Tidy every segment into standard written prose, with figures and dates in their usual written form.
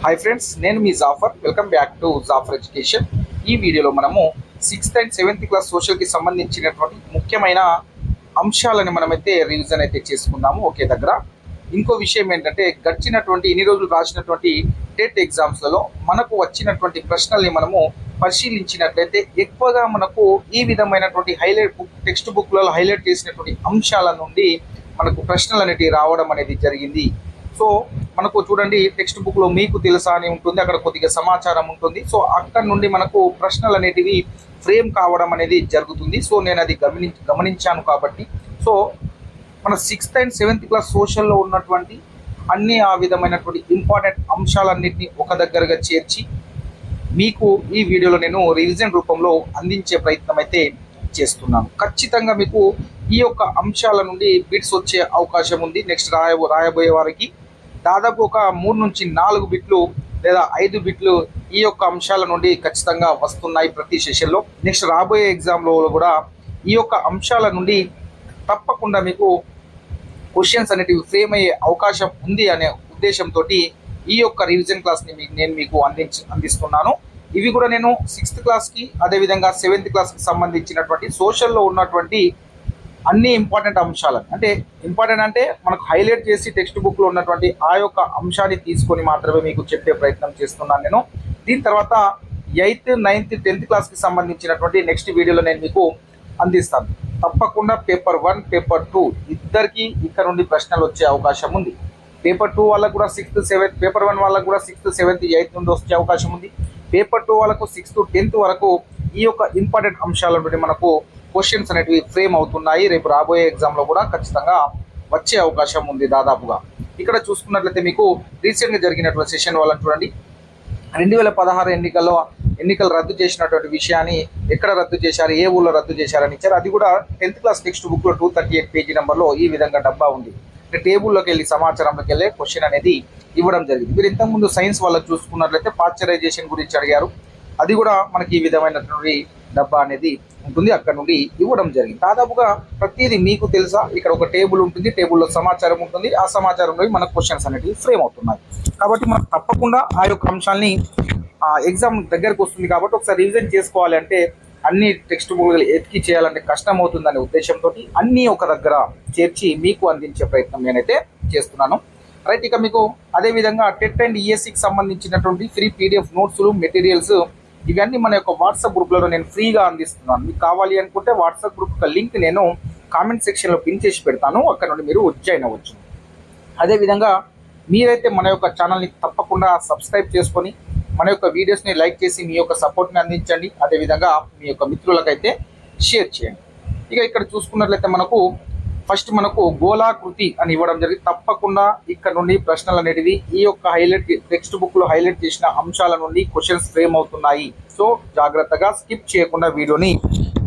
Hi friends, నేను మీ Jafar. Welcome back to Jafar education. ఈ వీడియోలో మనము 6th అండ్ 7th క్లాస్ సోషల్కి సంబంధించినటువంటి ముఖ్యమైన అంశాలను మనమైతే రివిజన్ అయితే చేసుకుందాము ఒకే దగ్గర. ఇంకో విషయం ఏంటంటే, గడిచినటువంటి ఇన్ని రోజులు రాసినటువంటి టెట్ ఎగ్జామ్స్లలో మనకు వచ్చినటువంటి ప్రశ్నల్ని మనము పరిశీలించినట్లయితే ఎక్కువగా మనకు ఈ విధమైనటువంటి టెక్స్ట్ బుక్లలో హైలైట్ చేసినటువంటి అంశాల నుండి మనకు ప్రశ్నలు అనేటివి రావడం అనేది జరిగింది. సో మనకు చూడండి, టెక్స్ట్ బుక్లో మీకు తెలుసా అని ఉంటుంది, అక్కడ కొద్దిగా సమాచారం ఉంటుంది. సో అక్కడ నుండి మనకు ప్రశ్నలు అనేటివి ఫ్రేమ్ కావడం అనేది జరుగుతుంది. సో నేను అది గమనించాను కాబట్టి, సో మన 6th అండ్ 7th క్లాస్ సోషల్లో ఉన్నటువంటి అన్ని ఆ విధమైనటువంటి ఇంపార్టెంట్ అంశాలన్నింటినీ ఒక దగ్గరగా చేర్చి మీకు ఈ వీడియోలో నేను రివిజన్ రూపంలో అందించే ప్రయత్నం అయితే చేస్తున్నాను. ఖచ్చితంగా మీకు ఈ యొక్క అంశాల నుండి బిట్స్ వచ్చే అవకాశం ఉంది. నెక్స్ట్ రాయబోయే వారికి దాదాపు ఒక 3 నుంచి 4 బిట్లు లేదా 5 బిట్లు ఈ యొక్క అంశాల నుండి ఖచ్చితంగా వస్తున్నాయి ప్రతి సెషన్లో. నెక్స్ట్ రాబోయే ఎగ్జామ్లో కూడా ఈ యొక్క అంశాల నుండి తప్పకుండా మీకు క్వశ్చన్స్ అనేటివి ఫ్రేమ్ అయ్యే అవకాశం ఉంది అనే ఉద్దేశంతో ఈ యొక్క రివిజన్ క్లాస్ని నేను మీకు అందిస్తున్నాను. ఇవి కూడా నేను 6th క్లాస్కి అదేవిధంగా 7th క్లాస్కి సంబంధించినటువంటి సోషల్లో ఉన్నటువంటి అన్ని ఇంపార్టెంట్ అంశాలను, అంటే ఇంపార్టెంట్ అంటే మనకు హైలైట్ చేసి టెక్స్ట్ బుక్లో ఉన్నటువంటి ఆ యొక్క అంశాన్ని తీసుకొని మాత్రమే మీకు చెప్పే ప్రయత్నం చేస్తున్నాను నేను. దీని తర్వాత 8th, 9th, 10th క్లాస్కి సంబంధించినటువంటి నెక్స్ట్ వీడియోలో నేను మీకు అందిస్తాను. తప్పకుండా పేపర్ 1, పేపర్ 2 ఇద్దరికి ఇక్కడ నుండి ప్రశ్నలు వచ్చే అవకాశం ఉంది. పేపర్ 2 వాళ్ళకు కూడా 6th, 7th, పేపర్ 1 వాళ్ళకు కూడా 6th, 7th, 8th నుండి వచ్చే అవకాశం ఉంది. పేపర్ 2 వాళ్ళకు 6th, 10th వరకు ఈ యొక్క ఇంపార్టెంట్ అంశాల నుండి మనకు క్వశ్చన్స్ అనేటివి ఫ్రేమ్ అవుతున్నాయి. రేపు రాబోయే ఎగ్జామ్లో కూడా ఖచ్చితంగా వచ్చే అవకాశం ఉంది దాదాపుగా. ఇక్కడ చూసుకున్నట్లయితే మీకు రీసెంట్గా జరిగినటువంటి సెషన్ వాళ్ళని చూడండి. 2016 ఎన్నికలు రద్దు చేసినటువంటి విషయాన్ని ఎక్కడ రద్దు చేశారు, ఏ ఊళ్ళో రద్దు చేశారని ఇచ్చారు. అది కూడా 10th క్లాస్ టెక్స్ట్ బుక్లో 238 పేజీ నెంబర్లో ఈ విధంగా డబ్బా ఉంది. టేబుల్లోకి వెళ్ళి సమాచారంలోకి వెళ్ళే క్వశ్చన్ అనేది ఇవ్వడం జరిగింది. మీరు ఇంతకుముందు సైన్స్ వాళ్ళకి చూసుకున్నట్లయితే పాశ్చరైజేషన్ గురించి అడిగారు. అది కూడా మనకి ఈ విధమైనటువంటి డబ్బా అనేది ఉంటుంది, అక్కడ నుండి ఇవ్వడం జరిగింది. దాదాపుగా ప్రతిదీ మీకు తెలుసా, ఇక్కడ ఒక టేబుల్ ఉంటుంది, టేబుల్లో సమాచారం ఉంటుంది, ఆ సమాచారంలో మనకు క్వశ్చన్స్ అనేవి ఫ్రేమ్ అవుతున్నాయి. కాబట్టి మనం తప్పకుండా ఆ యొక్క అంశాలని ఎగ్జామ్ దగ్గరకు వస్తుంది కాబట్టి ఒకసారి రివిజన్ చేసుకోవాలి. అంటే అన్ని టెక్స్ట్ బుక్లు ఎతికి చేయాలంటే కష్టం అవుతుందనే ఉద్దేశంతో అన్నీ ఒక దగ్గర చేర్చి మీకు అందించే ప్రయత్నం నేనైతే చేస్తున్నాను. రైట్, ఇక మీకు అదేవిధంగా టెట్ అండ్ ఈఎస్సికి సంబంధించినటువంటి ఫ్రీ పీడిఎఫ్ నోట్స్లు, మెటీరియల్స్ ఇవన్నీ మన యొక్క వాట్సాప్ గ్రూప్లలో నేను ఫ్రీగా అందిస్తున్నాను. మీకు కావాలి అనుకుంటే వాట్సాప్ గ్రూప్ యొక్క లింక్ నేను కామెంట్ సెక్షన్లో పిన్ చేసి పెడతాను, అక్కడ నుండి మీరు జాయిన్ అవ్వచ్చు. అదేవిధంగా మీరైతే మన యొక్క ఛానల్ని తప్పకుండా సబ్స్క్రైబ్ చేసుకొని మన యొక్క వీడియోస్ని లైక్ చేసి మీ యొక్క సపోర్ట్ని అందించండి. అదేవిధంగా మీ యొక్క మిత్రులకైతే షేర్ చేయండి. ఇక ఇక్కడ చూసుకున్నట్లయితే ఫస్ట్ మనకు గోళాకృతి అని ఇవ్వడం జరిగింది. తప్పకుండా ఇక్కడ నుండి ప్రశ్నలు అనేటివి ఈ యొక్క టెక్స్ట్ బుక్లో హైలైట్ చేసిన అంశాల నుండి క్వశ్చన్స్ ఫ్రేమ్ అవుతున్నాయి. సో జాగ్రత్తగా స్కిప్ చేయకుండా వీడియోని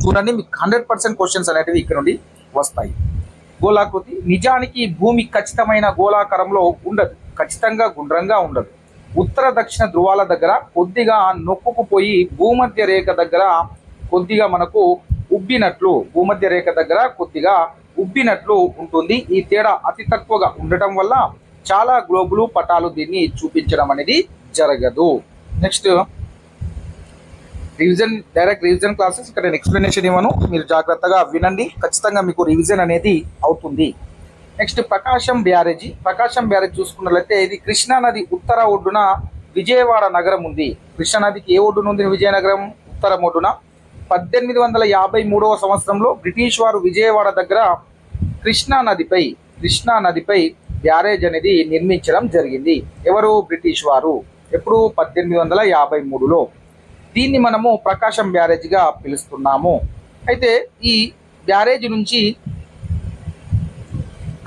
చూడండి, మీకు 100% క్వశ్చన్స్ అనేటివి ఇక్కడ నుండి వస్తాయి. గోళాకృతి నిజానికి భూమి ఖచ్చితమైన గోళాకారంలో ఉండదు, ఖచ్చితంగా గుండ్రంగా ఉండదు. ఉత్తర దక్షిణ ధృవాల దగ్గర కొద్దిగా నొక్కుకుపోయి భూమధ్య రేఖ దగ్గర కొద్దిగా మనకు భూమధ్య రేఖ దగ్గర కొద్దిగా ఉబ్బినట్లు ఉంటుంది. ఈ తేడా అతి తక్కువగా ఉండటం వల్ల చాలా గ్లోబులు పటాలు దీన్ని చూపించడం అనేది జరగదు. Next direct revision classes. ఇక్కడ నేను ఎక్స్ప్లెనేషన్ ఇవ్వను, మీరు జాగ్రత్తగా వినండి, ఖచ్చితంగా మీకు రివిజన్ అనేది అవుతుంది. నెక్స్ట్ ప్రకాశం బ్యారేజీ చూసుకున్నట్లయితే ఇది కృష్ణానది ఉత్తర ఒడ్డున విజయవాడ నగరం ఉంది. కృష్ణానదికి ఏ ఒడ్డున ఉంది విజయనగరం? ఉత్తరం ఒడ్డున. 1853వ సంవత్సరంలో బ్రిటిష్ వారు విజయవాడ దగ్గర కృష్ణా నదిపై బ్యారేజ్ అనేది నిర్మించడం జరిగింది. ఎవరు? బ్రిటిష్ వారు. ఎప్పుడు? 1853లో. దీన్ని మనము ప్రకాశం బ్యారేజ్గా పిలుస్తున్నాము. అయితే ఈ బ్యారేజ్ నుంచి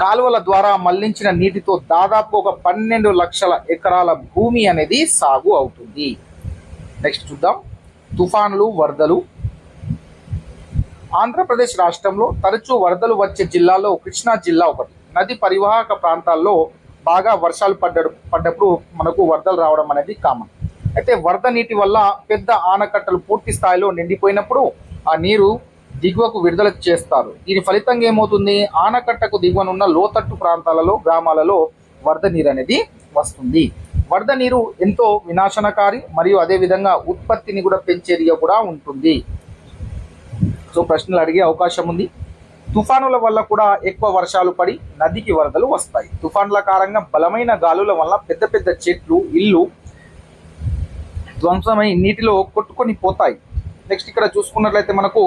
కాలువల ద్వారా మళ్లించిన నీటితో దాదాపు ఒక 12 లక్షల ఎకరాల భూమి అనేది సాగు అవుతుంది. నెక్స్ట్ చూద్దాం, తుఫానులు, వరదలు. ఆంధ్రప్రదేశ్ రాష్ట్రంలో తరచూ వరదలు వచ్చే జిల్లాలో కృష్ణా జిల్లా ఒకటి. నది పరివాహక ప్రాంతాల్లో బాగా వర్షాలు పడ్డప్పుడు మనకు వరదలు రావడం అనేది కామన్. అయితే వరద నీటి వల్ల పెద్ద ఆనకట్టలు పూర్తి స్థాయిలో నిండిపోయినప్పుడు ఆ నీరు దిగువకు విడుదల చేస్తారు. దీని ఫలితంగా ఏమవుతుంది? ఆనకట్టకు దిగువనున్న లోతట్టు ప్రాంతాలలో, గ్రామాలలో వరద నీరు అనేది వస్తుంది. వరద నీరు ఎంతో వినాశనకారి మరియు అదేవిధంగా ఉత్పత్తిని కూడా పెంచేదిగా కూడా ఉంటుంది. సో ప్రశ్నలు అడిగే అవకాశం ఉంది. తుఫానుల వల్ల కూడా ఎక్కువ వర్షాలు పడి నదికి వరదలు వస్తాయి. తుఫానుల కారణంగా బలమైన గాలుల వల్ల పెద్ద పెద్ద చెట్లు, ఇల్లు ధ్వంసమై నీటిలో కొట్టుకొని పోతాయి. నెక్స్ట్ ఇక్కడ చూసుకున్నట్లయితే మనకు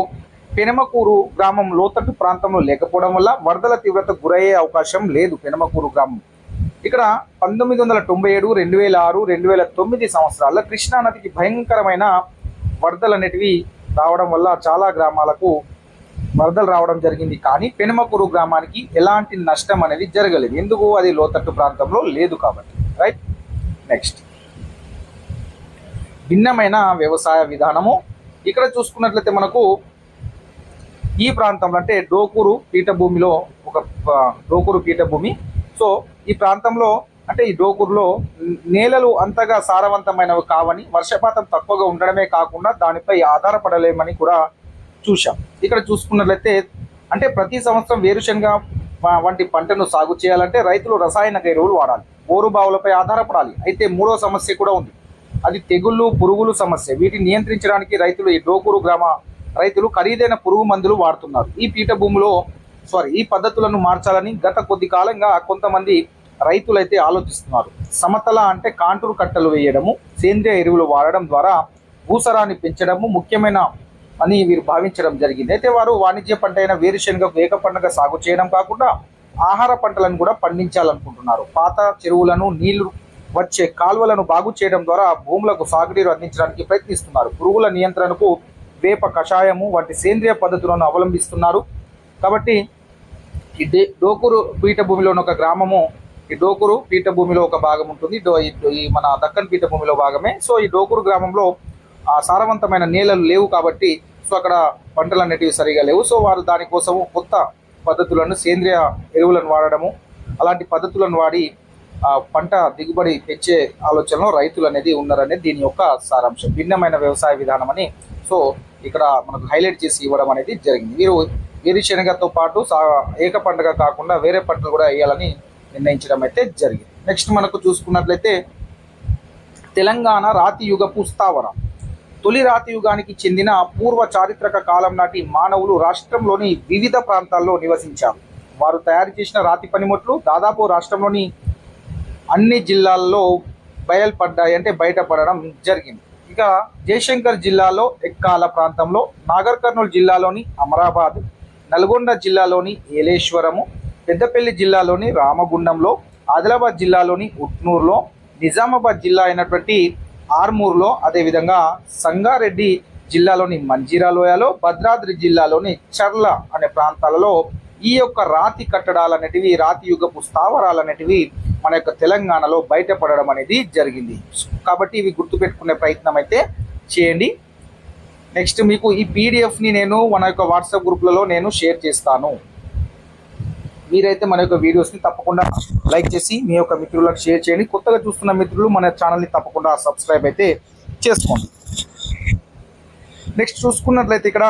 పెనమకూరు గ్రామం లోతట్టు ప్రాంతంలో లేకపోవడం వల్ల వరదల తీవ్రత గురయ్యే అవకాశం లేదు. పెనమకూరు గ్రామం ఇక్కడ 1997, 2006, 2009 సంవత్సరాల్లో కృష్ణానదికి భయంకరమైన వరదలు అనేటివి రావడం వల్ల చాలా గ్రామాలకు వరదలు రావడం జరిగింది. కానీ పెనమకూరు గ్రామానికి ఎలాంటి నష్టం అనేది జరగలేదు. ఎందుకు? అది లోతట్టు ప్రాంతంలో లేదు కాబట్టి. రైట్. నెక్స్ట్ భిన్నమైన వ్యవసాయ విధానము. ఇక్కడ చూసుకున్నట్లయితే మనకు ఈ ప్రాంతంలో అంటే డోకూరు పీఠభూమిలో డోకూరు పీఠభూమి. సో ఈ ప్రాంతంలో అంటే ఈ డోకూరులో నేలలు అంతగా సారవంతమైనవి కావని, వర్షపాతం తక్కువగా ఉండడమే కాకుండా దానిపై ఆధారపడలేమని కూడా చూసాం. ఇక్కడ చూసుకున్నట్లయితే అంటే ప్రతి సంవత్సరం వేరుశనగ వంటి పంటను సాగు చేయాలంటే రైతులు రసాయనిక ఎరువులు వాడాలి, బోరు బావులపై ఆధారపడాలి. అయితే మూడో సమస్య కూడా ఉంది, అది తెగుళ్ళు, పురుగులు సమస్య. వీటిని నియంత్రించడానికి రైతులు ఈ డోకూరు గ్రామ రైతులు ఖరీదైన పురుగు మందులు వాడుతున్నారు. ఈ పద్ధతులను మార్చాలని గత కొద్ది కాలంగా కొంతమంది రైతులైతే ఆలోచిస్తున్నారు. సమతల అంటే కాంటూరు కట్టలు వేయడము, సేంద్రియ ఎరువులు వాడడం ద్వారా భూసారాన్ని పెంచడము ముఖ్యమైన అని వీరు భావించడం జరిగింది. అయితే వారు వాణిజ్య పంట అయిన వేరుశనగకు ఏక పంటగా సాగు చేయడం కాకుండా ఆహార పంటలను కూడా పండించాలనుకుంటున్నారు. పాత చెరువులను, నీళ్లు వచ్చే కాలువలను బాగు చేయడం ద్వారా భూములకు సాగునీరు అందించడానికి ప్రయత్నిస్తున్నారు. పురుగుల నియంత్రణకు వేప కషాయము వంటి సేంద్రియ పద్ధతులను అవలంబిస్తున్నారు. కాబట్టి ఈ డోకూరు పీఠభూమిలోని ఒక గ్రామము, ఈ డోకూరు పీఠభూమిలో ఒక భాగం ఉంటుంది, ఈ మన దక్కన్ పీఠభూమిలో భాగమే. సో ఈ డోకూరు గ్రామంలో సారవంతమైన నేలలు లేవు కాబట్టి సో అక్కడ పంటలు అనేటివి సరిగా లేవు. సో వారు దానికోసము కొత్త పద్ధతులను, సేంద్రియ ఎరువులను వాడడము, అలాంటి పద్ధతులను వాడి పంట దిగుబడి పెంచే ఆలోచనలో రైతులు అనేది ఉన్నారనేది దీని యొక్క సారాంశం. భిన్నమైన వ్యవసాయ విధానం అని సో ఇక్కడ మనకు హైలైట్ చేసి ఇవ్వడం అనేది జరిగింది. వీరు వేరుశనగతో పాటు ఏక పంటగా కాకుండా వేరే పంటలు కూడా వేయాలని నిర్ణయించడం అయితే జరిగింది. నెక్స్ట్ మనకు చూసుకున్నట్లయితే తెలంగాణ రాతి యుగపు స్థావరం. తొలి రాతి యుగానికి చెందిన పూర్వ చారిత్రక కాలం నాటి మానవులు రాష్ట్రంలోని వివిధ ప్రాంతాల్లో నివసించారు. వారు తయారు చేసిన రాతి పనిముట్లు దాదాపు రాష్ట్రంలోని అన్ని జిల్లాల్లో బయటపడడం జరిగింది. ఇక జయశంకర్ జిల్లాలో ఎక్కాల ప్రాంతంలో, నాగర్ కర్నూలు జిల్లాలోని అమరాబాద్, నల్గొండ జిల్లాలోని ఏలేశ్వరము, పెద్దపల్లి జిల్లాలోని రామగుండంలో, ఆదిలాబాద్ జిల్లాలోని ఉట్నూరులో, నిజామాబాద్ జిల్లా అయినటువంటి ఆర్మూర్లో, అదేవిధంగా సంగారెడ్డి జిల్లాలోని మంజీరాలోయలో, భద్రాద్రి జిల్లాలోని చర్ల అనే ప్రాంతాలలో ఈ యొక్క రాతి కట్టడాలు అనేటివి, రాతి యుగపు స్థావరాలు అనేటివి మన యొక్క తెలంగాణలో బయటపడడం అనేది జరిగింది. కాబట్టి ఇవి గుర్తుపెట్టుకునే ప్రయత్నం అయితే చేయండి. నెక్స్ట్ మీకు ఈ పీడిఎఫ్ని నేను మన యొక్క వాట్సాప్ గ్రూప్లలో నేను షేర్ చేస్తాను. మీరైతే మన యొక్క వీడియోస్ని తప్పకుండా లైక్ చేసి మీ యొక్క మిత్రులకు షేర్ చేయండి. కొత్తగా చూస్తున్న మిత్రులు మన ఛానల్ని తప్పకుండా సబ్స్క్రైబ్ అయితే చేసుకోండి. నెక్స్ట్ చూసుకున్నట్లయితే ఇక్కడ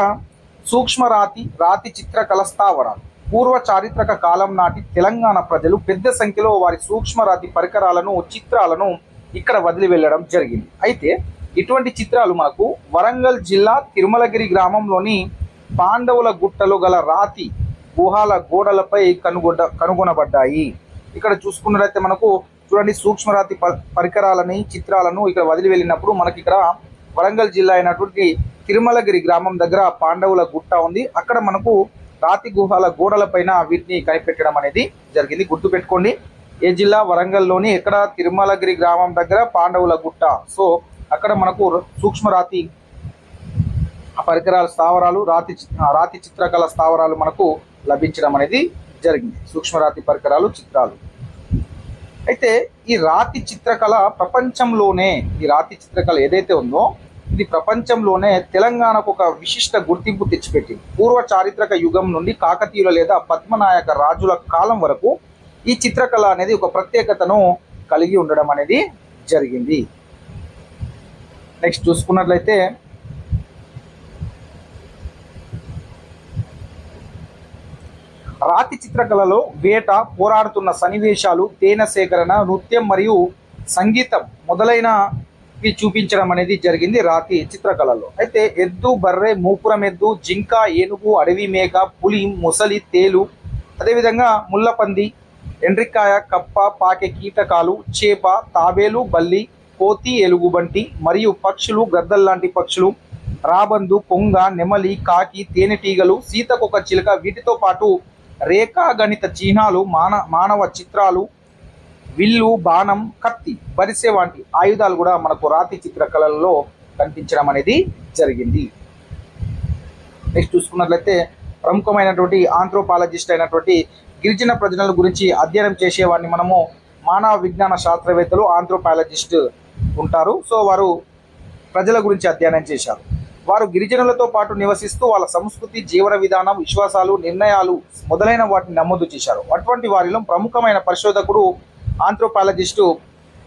సూక్ష్మ రాతి చిత్రకళ స్థావరాలు. పూర్వ చారిత్రక కాలం నాటి తెలంగాణ ప్రజలు పెద్ద సంఖ్యలో వారి సూక్ష్మరాతి పరికరాలను, చిత్రాలను ఇక్కడ వదిలి వెళ్ళడం జరిగింది. అయితే ఇటువంటి చిత్రాలు మనకు వరంగల్ జిల్లా తిరుమలగిరి గ్రామంలోని పాండవుల గుట్టలో గల రాతి గుహాల గోడలపై కనుగొనబడ్డాయి. ఇక్కడ చూసుకున్నట్లయితే మనకు చూడండి, సూక్ష్మరాతి పరికరాలని, చిత్రాలను ఇక్కడ వదిలి వెళ్ళినప్పుడు మనకి ఇక్కడ వరంగల్ జిల్లా అయినటువంటి తిరుమలగిరి గ్రామం దగ్గర పాండవుల గుట్ట ఉంది. అక్కడ మనకు రాతి గుహాల గోడల పైన వీటిని కనిపెట్టడం అనేది జరిగింది. గుర్తుపెట్టుకోండి, ఏ జిల్లా? వరంగల్లోని ఎక్కడ? తిరుమలగిరి గ్రామం దగ్గర పాండవుల గుట్ట. సో అక్కడ మనకు సూక్ష్మరాతి పరికరాల స్థావరాలు, రాతి చిత్రకళ స్థావరాలు మనకు లభించడం అనేది జరిగింది. సూక్ష్మరాతి పరికరాలు, చిత్రాలు. అయితే ఈ రాతి చిత్రకళ ప్రపంచంలోనే, ఈ రాతి చిత్రకళ ఏదైతే ఉందో ఇది ప్రపంచంలోనే తెలంగాణకు ఒక విశిష్ట గుర్తింపు తెచ్చిపెట్టింది. పూర్వ చారిత్రక యుగం నుండి కాకతీయుల లేదా పద్మనాయక రాజుల కాలం వరకు ఈ చిత్రకళ అనేది ఒక ప్రత్యేకతను కలిగి ఉండడం అనేది జరిగింది. నెక్స్ట్ చూసుకున్నట్లయితే రాతి చిత్రకళలో వేట, పోరాడుతున్న సన్నివేశాలు, తేనె సేకరణ, నృత్యం మరియు సంగీతం మొదలైనవి చూపించడం అనేది జరిగింది రాతి చిత్రకళలో. అయితే ఎద్దు, బర్రె, మూపురం ఎద్దు, జింక, ఏనుగు, అడవి మేక, పులి, ముసలి, తేలు, అదేవిధంగా ముళ్ళపంది, ఎండ్రికాయ, కప్ప, పాకె, కీటకాలు, చేప, తాబేలు, బల్లి, కోతి, ఎలుగుబంటి మరియు పక్షులు, గద్దల్లాంటి పక్షులు, రాబందు, కొంగ, నెమలి, కాకి, తేనెటీగలు, సీతకొక చిలుక, వీటితో పాటు రేఖాగణిత చిహ్నాలు, మానవ చిత్రాలు, విల్లు, బాణం, కత్తి, బరిసె వంటి ఆయుధాలు కూడా మనకు రాతి చిత్రకళల్లో కనిపించడం అనేది జరిగింది. నెక్స్ట్ చూసుకున్నట్లయితే ప్రముఖమైనటువంటి ఆంథ్రోపాలజిస్ట్ అయినటువంటి గిరిజన ప్రజల గురించి అధ్యయనం చేసేవాడిని మనము మానవ విజ్ఞాన శాస్త్రవేత్తలు ఆంథ్రోపాలజిస్ట్ ఉంటారు. సో వారు ప్రజల గురించి అధ్యయనం చేశారు. వారు గిరిజనులతో పాటు నివసిస్తూ వాళ్ళ సంస్కృతి, జీవన విధానం, విశ్వాసాలు, నిర్ణయాలు మొదలైన వాటిని నమోదు చేశారు. అటువంటి వారిలో ప్రముఖమైన పరిశోధకుడు ఆంథ్రోపాలజిస్టు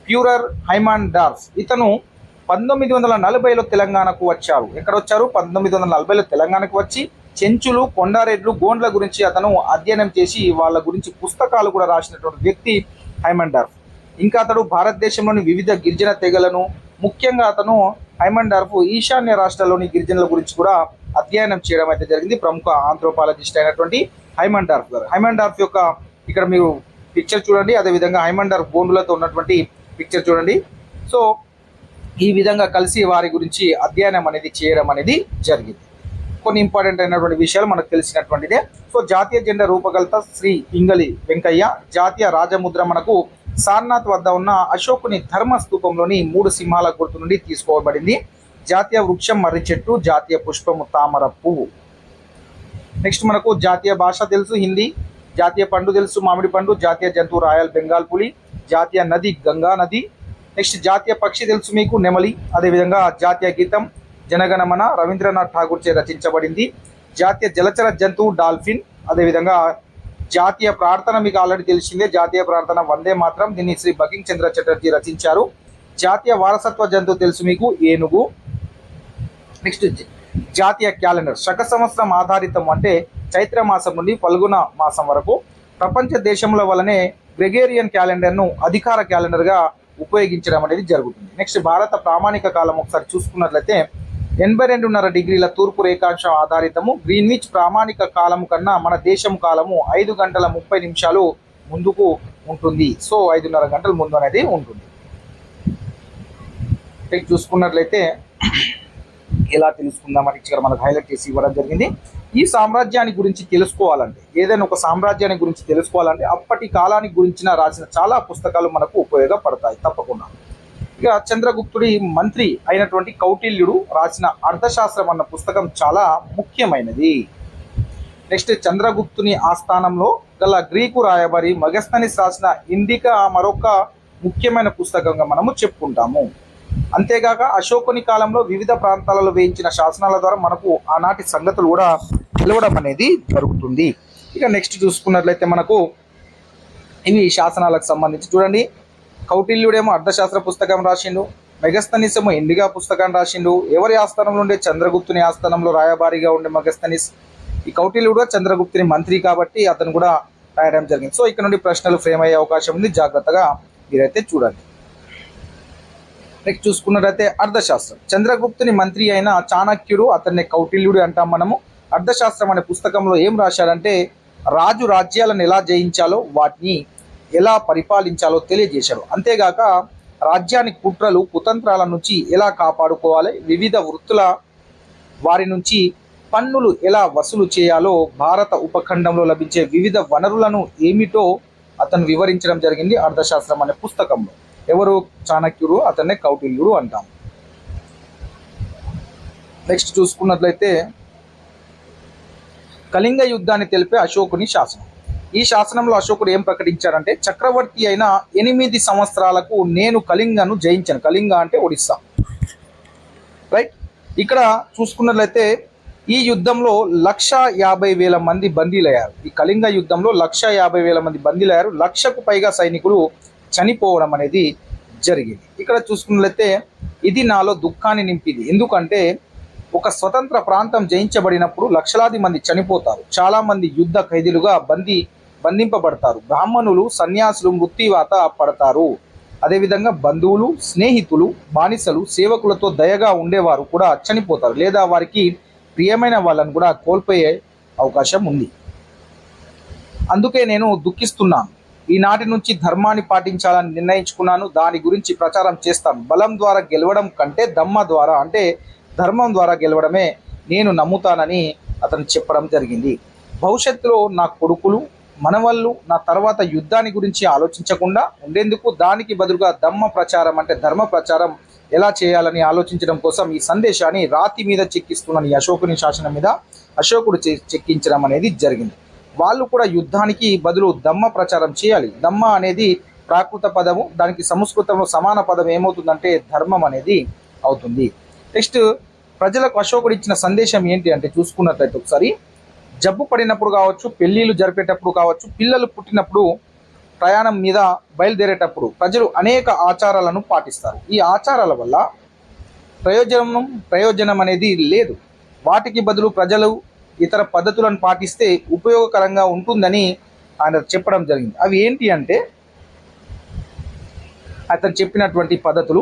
ప్యూరర్ హైమాండార్ఫ్. ఇతను 1940లో తెలంగాణకు వచ్చారు. ఎక్కడ వచ్చారు? 1940లో తెలంగాణకు వచ్చి చెంచులు, కొండారెడ్లు, గోండ్ల గురించి అతను అధ్యయనం చేసి వాళ్ళ గురించి పుస్తకాలు కూడా రాసినటువంటి వ్యక్తి హైమాండార్ఫ్. ఇంకా అతడు భారతదేశంలోని వివిధ గిరిజన తెగలను, ముఖ్యంగా అతను హైమాండార్ఫ్ ఈశాన్య రాష్ట్రాల్లోని గిరిజనుల గురించి కూడా అధ్యయనం చేయడం అయితే జరిగింది. ప్రముఖ ఆంథ్రోపాలజిస్ట్ అయినటువంటి హైమాండార్ఫ్ గారు. హైమాండార్ఫ్ యొక్క ఇక్కడ మీరు పిక్చర్ చూడండి, అదేవిధంగా హైమాండార్ఫ్ గోండులతో ఉన్నటువంటి పిక్చర్ చూడండి. సో ఈ విధంగా కలిసి వారి గురించి అధ్యయనం అనేది చేయడం అనేది జరిగింది. కొన్ని ఇంపార్టెంట్ అయినటువంటి విషయాలు మనకు తెలిసినటువంటిదే. సో జాతీయ జెండా రూపకల్త శ్రీ పింగళి వెంకయ్య. జాతీయ రాజముద్ర మనకు సారనాథ్ వద్ద ఉన్న అశోకుని ధర్మ స్తూపంలోని 3 సింహాల గుర్తు నుండి తీసుకోబడింది. జాతీయ వృక్షం మర్రి చెట్టు, జాతీయ పుష్పము తామర పువ్వు. నెక్స్ట్ మనకు జాతీయ భాష తెలుసు హిందీ, జాతీయ పండు తెలుసు మామిడి పండు, జాతీయ జంతువు రాయల్ బెంగాల్ పులి, జాతీయ నది గంగా నది. నెక్స్ట్ జాతీయ పక్షి తెలుసు మీకు నెమలి. అదేవిధంగా జాతీయ గీతం జనగణమన రవీంద్రనాథ్ ఠాగూర్ చే రచించబడింది. జాతీయ జలచర జంతువు డాల్ఫిన్. అదేవిధంగా జాతీయ ప్రార్థన మీకు ఆల్రెడీ తెలిసిందే, జాతీయ ప్రార్థన వందే మాత్రం, దీన్ని శ్రీ బకింగ్ చంద్ర చటర్జీ రచించారు. జాతీయ వారసత్వ జంతువు తెలుసు మీకు ఏనుగు. నెక్స్ట్ జాతీయ క్యాలెండర్ శక సంవత్సరం ఆధారితం, అంటే చైత్ర మాసం నుండి ఫల్గుణ మాసం వరకు. ప్రపంచ దేశముల వలనే గ్రెగేరియన్ క్యాలెండర్ను అధికార క్యాలెండర్గా ఉపయోగించడం అనేది జరుగుతుంది. నెక్స్ట్ భారత ప్రామాణిక కాలం ఒకసారి చూసుకున్నట్లయితే 82.5 డిగ్రీల తూర్పు రేఖాంశం ఆధారితము. గ్రీన్విచ్ ప్రామాణిక కాలము కన్నా మన దేశం కాలము 5 గంటల 30 నిమిషాలు ముందుకు ఉంటుంది. సో 5.5 గంటల ముందు అనేది ఉంటుంది. చూసుకున్నట్లయితే ఎలా తెలుసుకుందామని ఇక్కడ మనకు హైలైట్ చేసి ఇవ్వడం జరిగింది. ఈ సామ్రాజ్యాన్ని గురించి తెలుసుకోవాలంటే, ఏదైనా ఒక సామ్రాజ్యాన్ని గురించి తెలుసుకోవాలంటే అప్పటి కాలానికి గురించిన రాసిన చాలా పుస్తకాలు మనకు ఉపయోగపడతాయి తప్పకుండా. ఇక చంద్రగుప్తుడి మంత్రి అయినటువంటి కౌటిల్యుడు రాసిన అర్థశాస్త్రం అన్న పుస్తకం చాలా ముఖ్యమైనది. నెక్స్ట్ చంద్రగుప్తుని ఆస్థానంలో గల గ్రీకు రాయబారి మెగస్తనీస్ రాసిన ఇండికా మరొక ముఖ్యమైన పుస్తకంగా మనము చెప్పుకుంటాము. అంతేగాక అశోకుని కాలంలో వివిధ ప్రాంతాలలో వేయించిన శాసనాల ద్వారా మనకు ఆనాటి సంగతులు కూడా తెలవడం అనేది జరుగుతుంది. ఇక నెక్స్ట్ చూసుకున్నట్లయితే మనకు ఇవి శాసనాలకు సంబంధించి చూడండి. కౌటిల్యుడేమో అర్థశాస్త్ర పుస్తకం రాసిండు, మెగస్తనీస్ ఏమో ఇండిగా పుస్తకం రాసిండు. ఎవరి ఆస్థానంలో ఉండే? చంద్రగుప్తుని ఆస్థానంలో రాయబారిగా ఉండే మెగస్తనీస్. ఈ కౌటిల్యుడు చంద్రగుప్తుని మంత్రి కాబట్టి అతను కూడా రాయడం జరిగింది. సో ఇక్కడ నుండి ప్రశ్నలు ఫ్రేమ్ అయ్యే అవకాశం ఉంది, జాగ్రత్తగా మీరైతే చూడండి. నెక్స్ట్ చూసుకున్నట్లయితే అర్థశాస్త్రం. చంద్రగుప్తుని మంత్రి అయిన చాణక్యుడు, అతన్ని కౌటిల్యుడు అంటాం మనము. అర్థశాస్త్రం అనే పుస్తకంలో ఏం రాశాడంటే రాజు రాజ్యాలను ఎలా జయించాలో, వాటిని ఎలా పరిపాలించాలో తెలియజేశాడు. అంతేగాక రాజ్యానికి కుట్రలు కుతంత్రాల నుంచి ఎలా కాపాడుకోవాలి, వివిధ వృత్తుల వారి నుంచి పన్నులు ఎలా వసూలు చేయాలో, భారత ఉపఖండంలో లభించే వివిధ వనరులను ఏమిటో అతను వివరించడం జరిగింది అర్థశాస్త్రం అనే పుస్తకంలో. ఎవరు? చాణక్యుడు, అతన్నే కౌటిల్యుడు అంటాం. నెక్స్ట్ చూసుకున్నట్లయితే కళింగ యుద్ధాన్ని తెలిపే అశోకుని శాసనం. ఈ శాసనంలో అశోకుడు ఏం ప్రకటించారంటే చక్రవర్తి అయిన 8 సంవత్సరాలకు నేను కళింగను జయించాను. కళింగ అంటే ఒడిస్సా, రైట్. ఇక్కడ చూసుకున్నట్లయితే ఈ యుద్ధంలో 150,000 మంది బందీలయ్యారు. ఈ కళింగ యుద్ధంలో 150,000 మంది బందీలయ్యారు. 1,00,000కు పైగా సైనికులు చనిపోవడం అనేది జరిగింది. ఇక్కడ చూసుకున్నట్లయితే ఇది నాలో దుఃఖాన్ని నింపింది. ఎందుకంటే ఒక స్వతంత్ర ప్రాంతం జయించబడినప్పుడు లక్షలాది మంది చనిపోతారు. చాలామంది యుద్ధ ఖైదీలుగా బంధింపబడతారు. బ్రాహ్మణులు, సన్యాసులు మృత్యువాత పడతారు. అదేవిధంగా బంధువులు, స్నేహితులు, బానిసలు, సేవకులతో దయగా ఉండేవారు కూడా చనిపోతారు, లేదా వారికి ప్రియమైన వాళ్ళను కూడా కోల్పోయే అవకాశం ఉంది. అందుకే నేను దుఃఖిస్తున్నాను. ఈనాటి నుంచి ధర్మాన్ని పాటించాలని నిర్ణయించుకున్నాను. దాని గురించి ప్రచారం చేస్తాను. బలం ద్వారా గెలవడం కంటే దమ్మ ద్వారా, అంటే ధర్మం ద్వారా గెలవడమే నేను నమ్ముతానని అతను చెప్పడం జరిగింది. భవిష్యత్తులో నా కొడుకులు, మనవళ్ళు నా తర్వాత యుద్ధాన్ని గురించి ఆలోచించకుండా ఉండేందుకు దానికి బదులుగా దమ్మ ప్రచారం, అంటే ధర్మ ప్రచారం ఎలా చేయాలని ఆలోచించడం కోసం ఈ సందేశాన్ని రాతి మీద చెక్కిస్తున్నాను. ఈ అశోకుని శాసనం మీద అశోకుడు చెక్కించడం అనేది జరిగింది. వాళ్ళు కూడా యుద్ధానికి బదులు దమ్మ ప్రచారం చేయాలి. దమ్మ అనేది ప్రాకృత పదము, దానికి సంస్కృతంలో సమాన పదం ఏమవుతుందంటే ధర్మం అనేది అవుతుంది. నెక్స్ట్, ప్రజలకు అశోకుడు ఇచ్చిన సందేశం ఏంటి అంటే చూసుకున్నట్లయితే ఒకసారి, జబ్బు పడినప్పుడు కావచ్చు, పెళ్ళిళ్ళు జరిపేటప్పుడు కావచ్చు, పిల్లలు పుట్టినప్పుడు, ప్రయాణం మీద బయలుదేరేటప్పుడు ప్రజలు అనేక ఆచారాలను పాటిస్తారు. ఈ ఆచారాల వల్ల ప్రయోజనం అనేది లేదు. వాటికి బదులు ప్రజలు ఇతర పద్ధతులను పాటిస్తే ఉపయోగకరంగా ఉంటుందని ఆయన చెప్పడం జరిగింది. అవి ఏంటి అంటే, అతను చెప్పినటువంటి పద్ధతులు: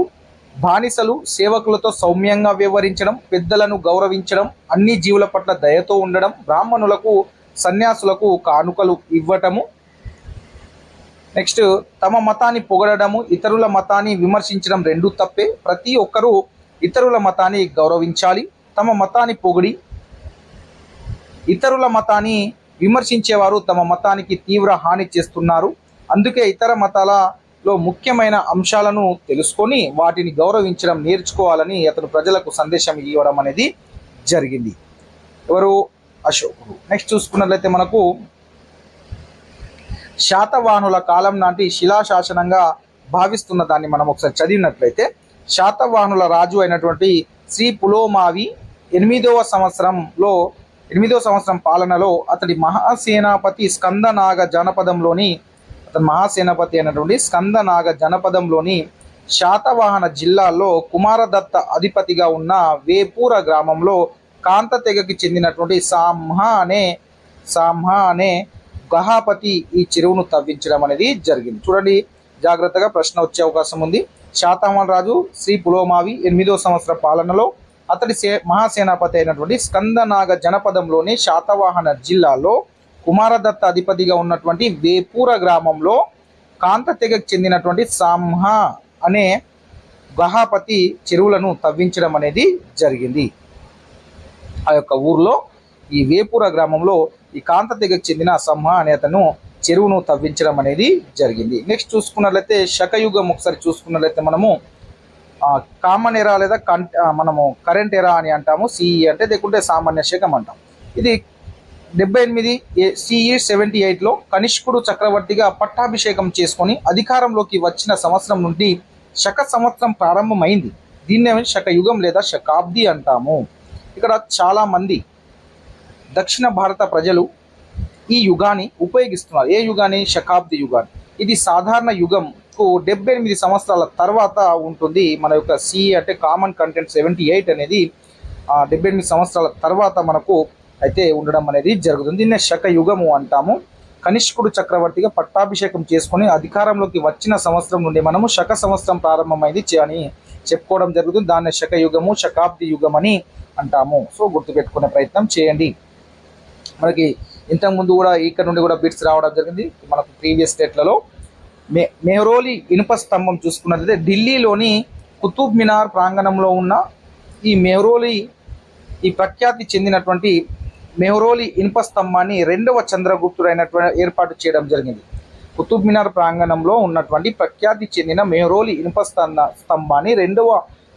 బానిసలు, సేవకులతో సౌమ్యంగా వ్యవహరించడం, పెద్దలను గౌరవించడం, అన్ని జీవుల పట్ల దయతో ఉండడం, బ్రాహ్మణులకు, సన్యాసులకు కానుకలు ఇవ్వటము. నెక్స్ట్, తమ మతాన్ని పొగడము, ఇతరుల మతాన్ని విమర్శించడం రెండూ తప్పే. ప్రతి ఒక్కరూ ఇతరుల మతాన్ని గౌరవించాలి. తమ మతాన్ని పొగిడి ఇతరుల మతాన్ని విమర్శించేవారు తమ మతానికి తీవ్ర హాని చేస్తున్నారు. అందుకే ఇతర మతాలలో ముఖ్యమైన అంశాలను తెలుసుకొని వాటిని గౌరవించడం నేర్చుకోవాలని అతను ప్రజలకు సందేశం ఇవ్వడం అనేది జరిగింది. ఎవరు? అశోకుడు. నెక్స్ట్ చూసుకున్నట్లయితే మనకు శాతవాహనుల కాలం నాటి శిలాశాసనంగా భావిస్తున్న దాన్ని మనం ఒకసారి చదివినట్లయితే, శాతవాహనుల రాజు అయినటువంటి శ్రీ పులోమావి 8వ సంవత్సరం పాలనలో అతడి మహాసేనాపతి స్కందనాగ జనపదంలోని శాతవాహన జిల్లాలో కుమారదత్త అధిపతిగా ఉన్న వేపూర గ్రామంలో కాంత తెగకి చెందినటువంటి సాంహ అనే గహాపతి ఈ చెరువును తవ్వించడం అనేది జరిగింది. చూడండి జాగ్రత్తగా, ప్రశ్న వచ్చే అవకాశం ఉంది. శాతవాహన రాజు శ్రీ పులోమావి 8వ సంవత్సర పాలనలో అతడి మహాసేనాపతి అయినటువంటి స్కందనాగ జనపదంలోని శాతవాహన జిల్లాలో కుమారదత్త అధిపతిగా ఉన్నటువంటి వేపూర గ్రామంలో కాంత తెగకు చెందినటువంటి సాంహ అనే గహాపతి చెరువులను తవ్వించడం అనేది జరిగింది. ఆ యొక్క ఊర్లో, ఈ వేపూర గ్రామంలో ఈ కాంత తెగకు చెందిన సంహ అనే అతను చెరువును తవ్వించడం అనేది జరిగింది. నెక్స్ట్ చూసుకున్నట్లయితే శకయుగం ఒకసారి చూసుకున్నట్లయితే మనము కామన్ ఎరా లేదా మనము కరెంట్ ఎరా అని అంటాము. సిఈ అంటే, లేకుంటే సామాన్య శకం అంటాం. ఇది 78 CE 78లో కనిష్కుడు చక్రవర్తిగా పట్టాభిషేకం చేసుకొని అధికారంలోకి వచ్చిన సంవత్సరం నుండి శక సంవత్సరం ప్రారంభమైంది. దీన్నే శకయుగం లేదా శకాబ్ది అంటాము. ఇక్కడ చాలామంది దక్షిణ భారత ప్రజలు ఈ యుగాన్ని ఉపయోగిస్తున్నారు. ఏ యుగాన్ని? శకాబ్ది యుగాన్ని. ఇది సాధారణ యుగంకు 78 సంవత్సరాల తర్వాత ఉంటుంది. మన యొక్క సిఈ అంటే కామన్ కంటెంట్ 78 అనేది 78 సంవత్సరాల తర్వాత మనకు అయితే ఉండడం అనేది జరుగుతుంది. దీన్నే శకయుగము అంటాము. కనిష్కుడు చక్రవర్తిగా పట్టాభిషేకం చేసుకొని అధికారంలోకి వచ్చిన సంవత్సరం నుండి మనము శక సంవత్సరం ప్రారంభమైంది అని చెప్పుకోవడం జరుగుతుంది. దాన్నే శకయుగము, శకాబ్ది యుగం అని అంటాము. సో గుర్తుపెట్టుకునే ప్రయత్నం చేయండి. మనకి ఇంతకుముందు కూడా ఇక్కడ నుండి కూడా బిట్స్ రావడం జరిగింది. మనకు ప్రీవియస్ స్టేట్లలో మెహ్రోలి ఇనుప స్తంభం చూసుకున్నట్లయితే ఢిల్లీలోని కుతుబ్ మినార్ ప్రాంగణంలో ఉన్న ఈ ప్రఖ్యాతి చెందినటువంటి మెహ్రోలి ఇనుప స్తంభాన్ని 2వ చంద్రగుప్తుడైనటువంటి ఏర్పాటు చేయడం జరిగింది. కుతుబ్ మినార్ ప్రాంగణంలో ఉన్నటువంటి ప్రఖ్యాతి చెందిన మెహ్రోలి ఇనుప స్తంభాన్ని 2వ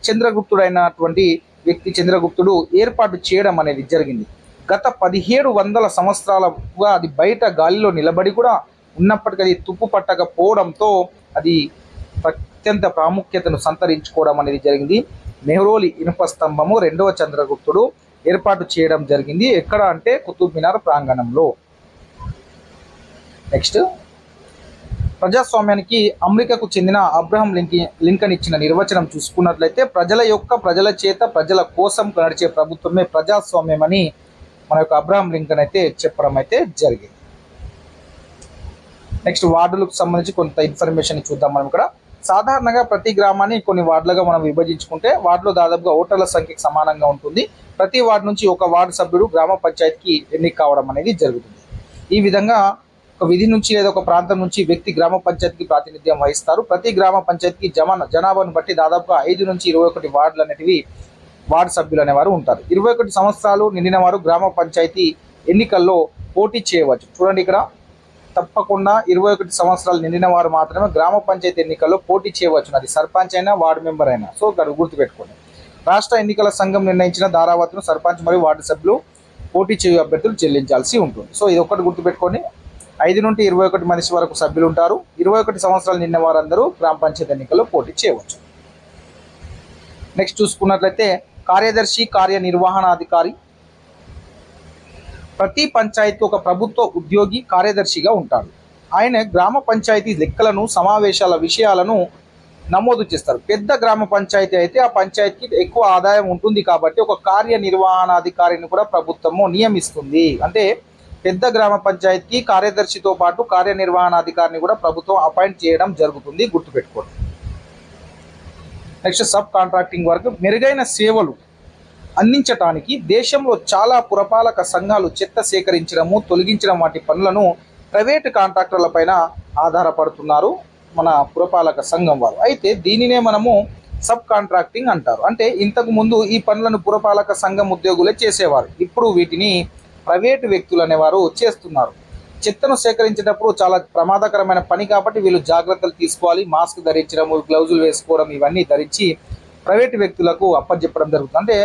చంద్రగుప్తుడైనటువంటి వ్యక్తి చంద్రగుప్తుడు ఏర్పాటు చేయడం అనేది జరిగింది. గత 1700 సంవత్సరాలుగా అది బయట గాలిలో నిలబడి కూడా ఉన్నప్పటికీ అది తుప్పు పట్టకపోవడంతో అది అత్యంత ప్రాముఖ్యతను సంతరించుకోవడం అనేది జరిగింది. మెహ్రోలి ఇనుప స్తంభము 2వ చంద్రగుప్తుడు ఏర్పాటు చేయడం జరిగింది. ఎక్కడ అంటే కుతుబ్ మినార్ ప్రాంగణంలో. నెక్స్ట్, ప్రజాస్వామ్యానికి అమెరికాకు చెందిన అబ్రహం లింకన్ ఇచ్చిన నిర్వచనం చూసుకున్నట్లయితే, ప్రజల చేత ప్రజల కోసం నడిచే ప్రభుత్వమే ప్రజాస్వామ్యం అని మన యొక్క అబ్రహం లింకన్ అయితే చెప్పడం అయితే జరిగింది. నెక్స్ట్, వార్డులకు సంబంధించి కొంత ఇన్ఫర్మేషన్ చూద్దాం మనం ఇక్కడ. సాధారణంగా ప్రతి గ్రామాన్ని కొన్ని వార్డులుగా మనం విభజించుకుంటే వార్డులో దాదాపుగా ఓటర్ల సంఖ్యకు సమానంగా ఉంటుంది. ప్రతి వార్డు నుంచి ఒక వార్డు సభ్యుడు గ్రామ పంచాయతీకి ఎన్నిక కావడం అనేది జరుగుతుంది. ఈ విధంగా ఒక విధి నుంచి లేదా ఒక ప్రాంతం నుంచి వ్యక్తి గ్రామ పంచాయతీకి ప్రాతినిధ్యం వహిస్తారు. ప్రతి గ్రామ పంచాయతీకి జనాభాను బట్టి దాదాపుగా 5 నుంచి 21 వార్డులు అనేటివి వార్డు సభ్యులు అనేవారు ఉంటారు. 21 సంవత్సరాలు నిండిన వారు గ్రామ పంచాయతీ ఎన్నికల్లో పోటీ చేయవచ్చు. చూడండి, ఇక్కడ తప్పకుండా 21 సంవత్సరాలు నిండిన వారు మాత్రమే గ్రామ పంచాయతీ ఎన్నికల్లో పోటీ చేయవచ్చు. అది సర్పంచ్ అయినా వార్డు మెంబర్ అయినా. సో గుర్తుపెట్టుకోండి. రాష్ట్ర ఎన్నికల సంఘం నిర్ణయించిన ధారావతును సర్పంచ్ మరియు వార్డు సభ్యులు పోటీ చేయు అభ్యర్థులు చెల్లించాల్సి ఉంటుంది. సో ఇది ఒక్కటి గుర్తుపెట్టుకోండి. 5 నుండి 21 మంది వరకు సభ్యులు ఉంటారు. 21 సంవత్సరాలు నిండిన వారందరూ గ్రామ పంచాయతీ ఎన్నికల్లో పోటీ చేయవచ్చు. నెక్స్ట్ చూసుకున్నట్లయితే కార్యదర్శి, కార్యనిర్వహణాధికారి. ప్రతి పంచాయతీ ఒక ప్రభుత్వ ఉద్యోగి కార్యదర్శిగా ఉంటాడు. ఆయన గ్రామ పంచాయతీ లెక్కలను, సమావేశాల విషయాలను నమోదు చేస్తారు. పెద్ద గ్రామ పంచాయతీ అయితే ఆ పంచాయతీకి ఎక్కువ ఆదాయం ఉంటుంది కాబట్టి ఒక కార్యనిర్వహణాధికారిని కూడా ప్రభుత్వము నియమిస్తుంది. అంటే పెద్ద గ్రామ పంచాయతీకి కార్యదర్శితో పాటు కార్యనిర్వహణాధికారిని కూడా ప్రభుత్వం అపాయింట్ చేయడం జరుగుతుంది. గుర్తుపెట్టుకోండి. Next sub contracting work. మెరుగైన సేవలు అందించడానికి దేశంలో చాలా పురపాలక సంఘాలు చెత్త సేకరించడము, తొలగించడం వంటి పనులను ప్రైవేటు కాంట్రాక్టర్ల పైన ఆధారపడుతున్నారు మన పురపాలక సంఘం వారు. అయితే దీనినే మనము సబ్ కాంట్రాక్టింగ్ అంటారు. అంటే ఇంతకు ముందు ఈ పనులను పురపాలక సంఘం ఉద్యోగులే చేసేవారు. ఇప్పుడు వీటిని ప్రైవేటు వ్యక్తులు అనేవారు చేస్తున్నారు. చెత్తను సేకరించేటప్పుడు చాలా ప్రమాదకరమైన పని కాబట్టి వీళ్ళు జాగ్రత్తలు తీసుకోవాలి. మాస్క్ ధరించడము, గ్లౌజులు వేసుకోవడం ఇవన్నీ ధరించి ప్రైవేటు వ్యక్తులకు అప్పచెప్పడం జరుగుతుంది. అంటే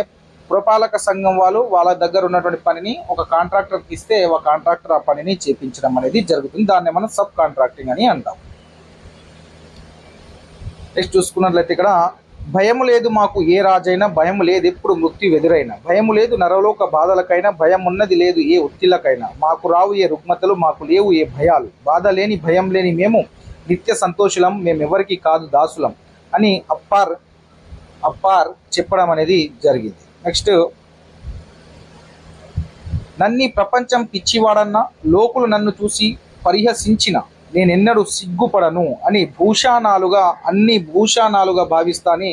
పురపాలక సంఘం వాళ్ళు వాళ్ళ దగ్గర ఉన్నటువంటి పనిని ఒక కాంట్రాక్టర్కి ఇస్తే ఒక కాంట్రాక్టర్ ఆ పనిని చేపించడం అనేది జరుగుతుంది. దాన్ని మనం సబ్ కాంట్రాక్టింగ్ అని అంటాం. నెక్స్ట్ చూసుకున్నట్లయితే ఇక్కడ భయము లేదు మాకు ఏ రాజైనా, భయం లేదు ఎప్పుడు మృత్యు ఎదురైనా, భయము లేదు నరలోక బాధలకైనా, భయం ఉన్నది లేదు ఏ ఒత్తిళ్ళకైనా, మాకు రావు ఏ రుగ్మతలు, మాకు లేవు ఏ భయాలు, బాధ లేని భయం లేని మేము నిత్య సంతోషులం, మేమెవరికి కాదు దాసులం అని అప్పార్ చెప్పడం అనేది జరిగింది. నెక్స్ట్ నన్ని ప్రపంచం పిచ్చివాడన్నా, లోకులు నన్ను చూసి పరిహసించిన నేనెన్నడూ సిగ్గుపడను అని అన్ని భూషాణాలుగా భావిస్తాని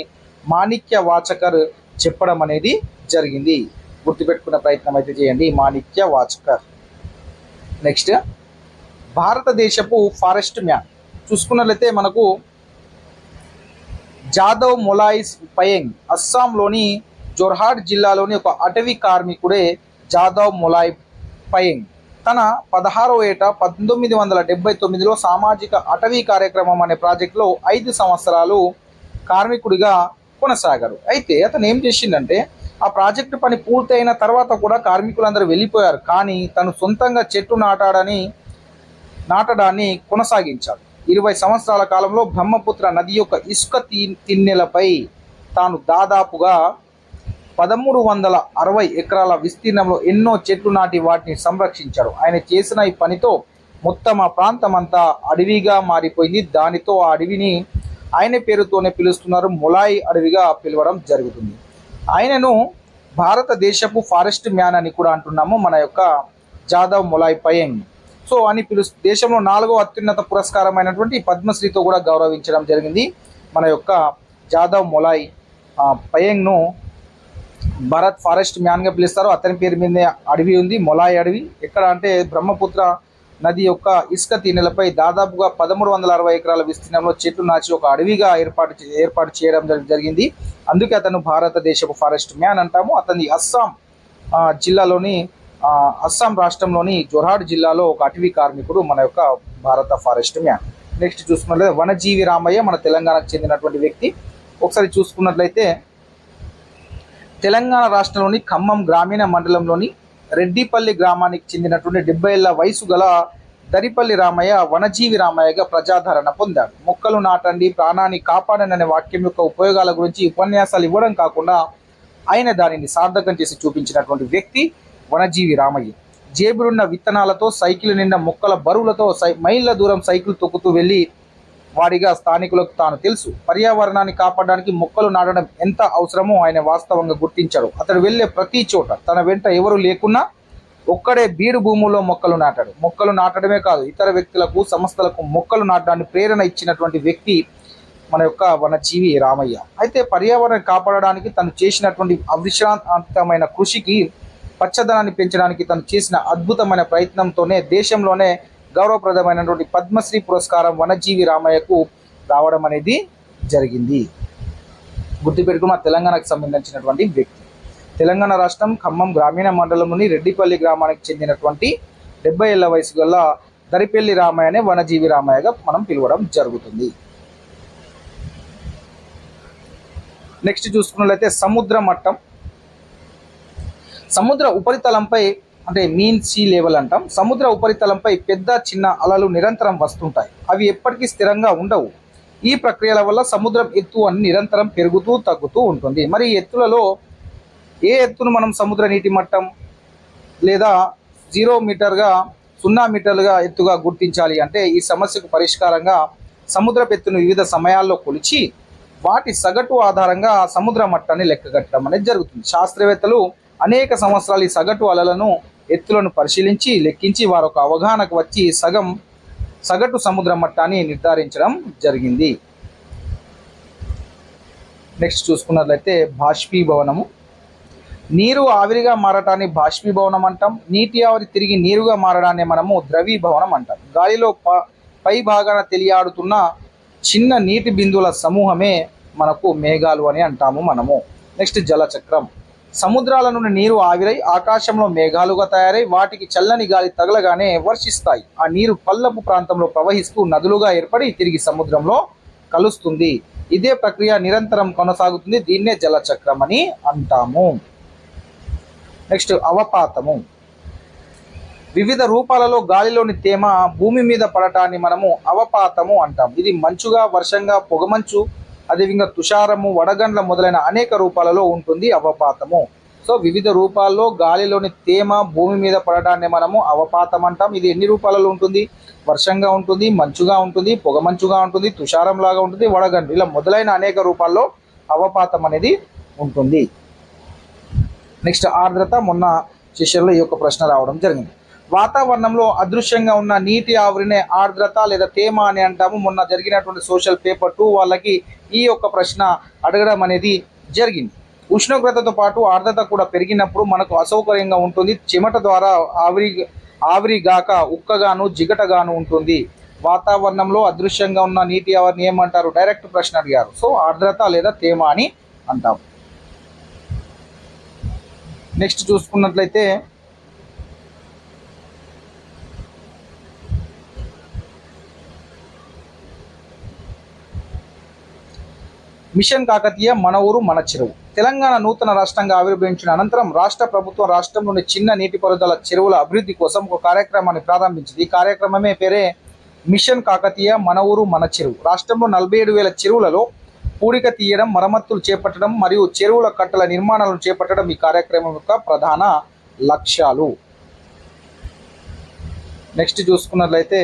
మాణిక్య వాచకర్ చెప్పడం అనేది జరిగింది. గుర్తుపెట్టుకునే ప్రయత్నం అయితే చేయండి, మాణిక్య వాచకర్. నెక్స్ట్ భారతదేశపు ఫారెస్ట్ మ్యాన్ చూసుకున్నట్లయితే మనకు జాదవ్ మొలాయిస్ పయంగ్ అస్సాంలోని జోర్హాట్ జిల్లాలోని ఒక అటవీ కార్మికుడే జాదవ్ మొలాయ్ పయంగ్. తన 16వ ఏట 1979లో సామాజిక అటవీ కార్యక్రమం అనే ప్రాజెక్టులో 5 సంవత్సరాలు కార్మికుడిగా కొనసాగారు. అయితే అతను ఏం చేసిందంటే ఆ ప్రాజెక్టు పని పూర్తయిన తర్వాత కూడా కార్మికులందరూ వెళ్ళిపోయారు. కానీ తను సొంతంగా చెట్టు నాటడాన్ని కొనసాగించాడు. 20 సంవత్సరాల కాలంలో బ్రహ్మపుత్ర నది యొక్క ఇసుక తిన్నెలపై తాను దాదాపుగా 1360 ఎకరాల విస్తీర్ణంలో ఎన్నో చెట్లు నాటి వాటిని సంరక్షించాడు. ఆయన చేసిన ఈ పనితో మొత్తం ఆ ప్రాంతం అంతా అడవిగా మారిపోయింది. దానితో ఆ అడవిని ఆయన పేరుతోనే పిలుస్తున్నారు, మొలాయ్ అడవిగా పిలవడం జరుగుతుంది. ఆయనను భారతదేశపు ఫారెస్ట్ మ్యాన్ అని కూడా అంటున్నాము, మన యొక్క జాదవ్ మొలాయ్ పయంగ్. సో అని దేశంలో 4వ అత్యున్నత పురస్కారమైనటువంటి పద్మశ్రీతో కూడా గౌరవించడం జరిగింది. మన యొక్క జాదవ్ మొలాయ్ పయంగ్ను భారత్ ఫారెస్ట్ మ్యాన్గా పిలుస్తారు. అతని పేరు మీదే అడవి ఉంది, మొలాయ్ అడవి. ఎక్కడ అంటే బ్రహ్మపుత్ర నది యొక్క ఇసుక తిన్నెలపై దాదాపుగా 1360 ఎకరాల విస్తీర్ణంలో చెట్లు నాచి ఒక అడవిగా ఏర్పాటు చేయడం జరిగింది. అందుకే అతను భారతదేశపు ఫారెస్ట్ మ్యాన్ అంటాము. అతని అస్సాం రాష్ట్రంలోని జోర్హాట్ జిల్లాలో ఒక అటవీ కార్మికుడు, మన యొక్క భారత ఫారెస్ట్ మ్యాన్. నెక్స్ట్ చూసుకున్నట్లయితే వనజీవి రామయ్య, మన తెలంగాణకు చెందినటువంటి వ్యక్తి. ఒకసారి చూసుకున్నట్లయితే తెలంగాణ రాష్ట్రంలోని ఖమ్మం గ్రామీణ మండలంలోని రెడ్డిపల్లి గ్రామానికి చెందినటువంటి 70 ఏళ్ల వయసు గల దరిపల్లి రామయ్య వనజీవి రామయ్యగా ప్రజాదరణ పొందాడు. మొక్కలు నాటండి, ప్రాణాన్ని కాపాడండి అనే వాక్యం యొక్క ఉపయోగాల గురించి ఉపన్యాసాలు ఇవ్వడం కాకుండా ఆయన దానిని సార్థకం చేసి చూపించినటువంటి వ్యక్తి వనజీవి రామయ్య. జేబులున్న విత్తనాలతో, సైకిల్ నిండా మొక్కల బరువులతో మైళ్ళ దూరం సైకిల్ తొక్కుతూ వెళ్ళి వాడిగా స్థానికులకు తాను తెలుసు. పర్యావరణాన్ని కాపాడడానికి మొక్కలు నాటడం ఎంత అవసరమో ఆయన వాస్తవంగా గుర్తించాడు. అతడు వెళ్ళే ప్రతి చోట తన వెంట ఎవరు లేకున్నా ఒక్కడే బీడు భూముల్లో మొక్కలు నాటాడు. మొక్కలు నాటడమే కాదు, ఇతర వ్యక్తులకు, సంస్థలకు మొక్కలు నాటడానికి ప్రేరణ ఇచ్చినటువంటి వ్యక్తి మన యొక్క వనజీవి రామయ్య. అయితే పర్యావరణాన్ని కాపాడడానికి తను చేసినటువంటి అవిశ్రాంతమైన కృషికి, పచ్చదనాన్ని పెంచడానికి తను చేసిన అద్భుతమైన ప్రయత్నంతోనే దేశంలోనే గౌరవప్రదమైనటువంటి పద్మశ్రీ పురస్కారం వనజీవి రామయ్యకు రావడం అనేది జరిగింది. గుర్తుపెట్టుకున్న తెలంగాణకు సంబంధించినటువంటి వ్యక్తి. తెలంగాణ రాష్ట్రం ఖమ్మం గ్రామీణ మండలంలోని రెడ్డిపల్లి గ్రామానికి చెందినటువంటి 70 ఏళ్ల వయసు గల దరిపెల్లి రామయ్యనే వనజీవి రామయ్యగా మనం పిలవడం జరుగుతుంది. నెక్స్ట్ చూసుకున్నట్లయితే సముద్ర మట్టం. సముద్ర ఉపరితలంపై అంటే మీన్ సీ లెవెల్ అంటాం. సముద్ర ఉపరితలంపై పెద్ద చిన్న అలలు నిరంతరం వస్తుంటాయి. అవి ఎప్పటికీ స్థిరంగా ఉండవు. ఈ ప్రక్రియల వల్ల సముద్రం ఎత్తు అని నిరంతరం పెరుగుతూ తగ్గుతూ ఉంటుంది. మరి ఈ ఎత్తులలో ఏ ఎత్తును మనం సముద్ర నీటి మట్టం లేదా 0 మీటర్గా 0 మీటర్లుగా ఎత్తుగా గుర్తించాలి అంటే ఈ సమస్యకు పరిష్కారంగా సముద్రపు ఎత్తును వివిధ సమయాల్లో కొలిచి వాటి సగటు ఆధారంగా సముద్ర మట్టాన్ని లెక్కగట్టడం అనేది జరుగుతుంది. శాస్త్రవేత్తలు అనేక సంవత్సరాలు ఈ సగటు అలలను ఎత్తులను పరిశీలించి లెక్కించి వారు ఒక అవగాహనకు వచ్చి సగటు సముద్ర మట్టాన్ని నిర్ధారించడం జరిగింది. నెక్స్ట్ చూసుకున్నట్లయితే బాష్పీభవనము. నీరు ఆవిరిగా మారటాన్ని బాష్పీభవనం అంటాం. నీటి ఆవిరి తిరిగి నీరుగా మారడాన్ని మనము ద్రవీభవనం అంటాం. గాలిలో పై భాగాన తెలియాడుతున్న చిన్న నీటి బిందువుల సమూహమే మనకు మేఘాలు అని అంటాము మనము. నెక్స్ట్ జలచక్రం. సముద్రాల నుండి నీరు ఆవిరై ఆకాశంలో మేఘాలుగా తయారై వాటికి చల్లని గాలి తగలగానే వర్షిస్తాయి. ఆ నీరు పల్లపు ప్రాంతంలో ప్రవహిస్తూ నదులుగా ఏర్పడి తిరిగి సముద్రంలో కలుస్తుంది. ఇదే ప్రక్రియ నిరంతరం కొనసాగుతుంది. దీన్నే జలచక్రం అని అంటాము. నెక్స్ట్ అవపాతము. వివిధ రూపాలలో గాలిలోని తేమ భూమి మీద పడటాన్ని మనము అవపాతము అంటాం. ఇది మంచుగా, వర్షంగా, పొగమంచు, అదేవిధంగా తుషారము, వడగండ్ల మొదలైన అనేక రూపాలలో ఉంటుంది అవపాతము. సో వివిధ రూపాల్లో గాలిలోని తేమ భూమి మీద పడడాన్ని మనము అవపాతం అంటాం. ఇది ఎన్ని రూపాలలో ఉంటుంది? వర్షంగా ఉంటుంది, మంచుగా ఉంటుంది, పొగమంచుగా ఉంటుంది, తుషారం లాగా ఉంటుంది, వడగండ్లు, ఇలా మొదలైన అనేక రూపాల్లో అవపాతం అనేది ఉంటుంది. నెక్స్ట్ ఆర్ద్రత. మొన్న సెషన్లో ఈ యొక్క ప్రశ్న రావడం జరిగింది. వాతావరణంలో అదృశ్యంగా ఉన్న నీటి ఆవిరినే ఆర్ద్రత లేదా తేమ అని అంటాము. మొన్న జరిగినటువంటి సోషల్ పేపర్ 2 వాళ్ళకి ఈ యొక్క ప్రశ్న అడగడం అనేది జరిగింది. ఉష్ణోగ్రతతో పాటు ఆర్ద్రత కూడా పెరిగినప్పుడు మనకు అసౌకర్యంగా ఉంటుంది. చెమట ద్వారా ఆవిరి గాక ఉక్కగాను జిగటగాను ఉంటుంది. వాతావరణంలో అదృశ్యంగా ఉన్న నీటి ఆవిరిని ఏమంటారు? డైరెక్ట్ ప్రశ్న అడిగారు. సో ఆర్ద్రత లేదా తేమ అని అంటాం. నెక్స్ట్ చూసుకున్నట్లయితే మిషన్ కాకతీయ మన ఊరు మన చెరువు. తెలంగాణ నూతన రాష్ట్రంగా ఆవిర్భవించిన అనంతరం రాష్ట్ర ప్రభుత్వం రాష్ట్రంలోని చిన్న నీటిపారుదల చెరువుల అభివృద్ధి కోసం ఒక కార్యక్రమాన్ని ప్రారంభించింది. ఈ కార్యక్రమమే పేరే మిషన్ కాకతీయ మన ఊరు మన చెరువు. రాష్ట్రంలో 47,000 చెరువులలో పూడిక తీయడం, మరమ్మతులు చేపట్టడం మరియు చెరువుల కట్టల నిర్మాణాలను చేపట్టడం ఈ కార్యక్రమం యొక్క ప్రధాన లక్ష్యాలు. నెక్స్ట్ చూసుకున్నట్లయితే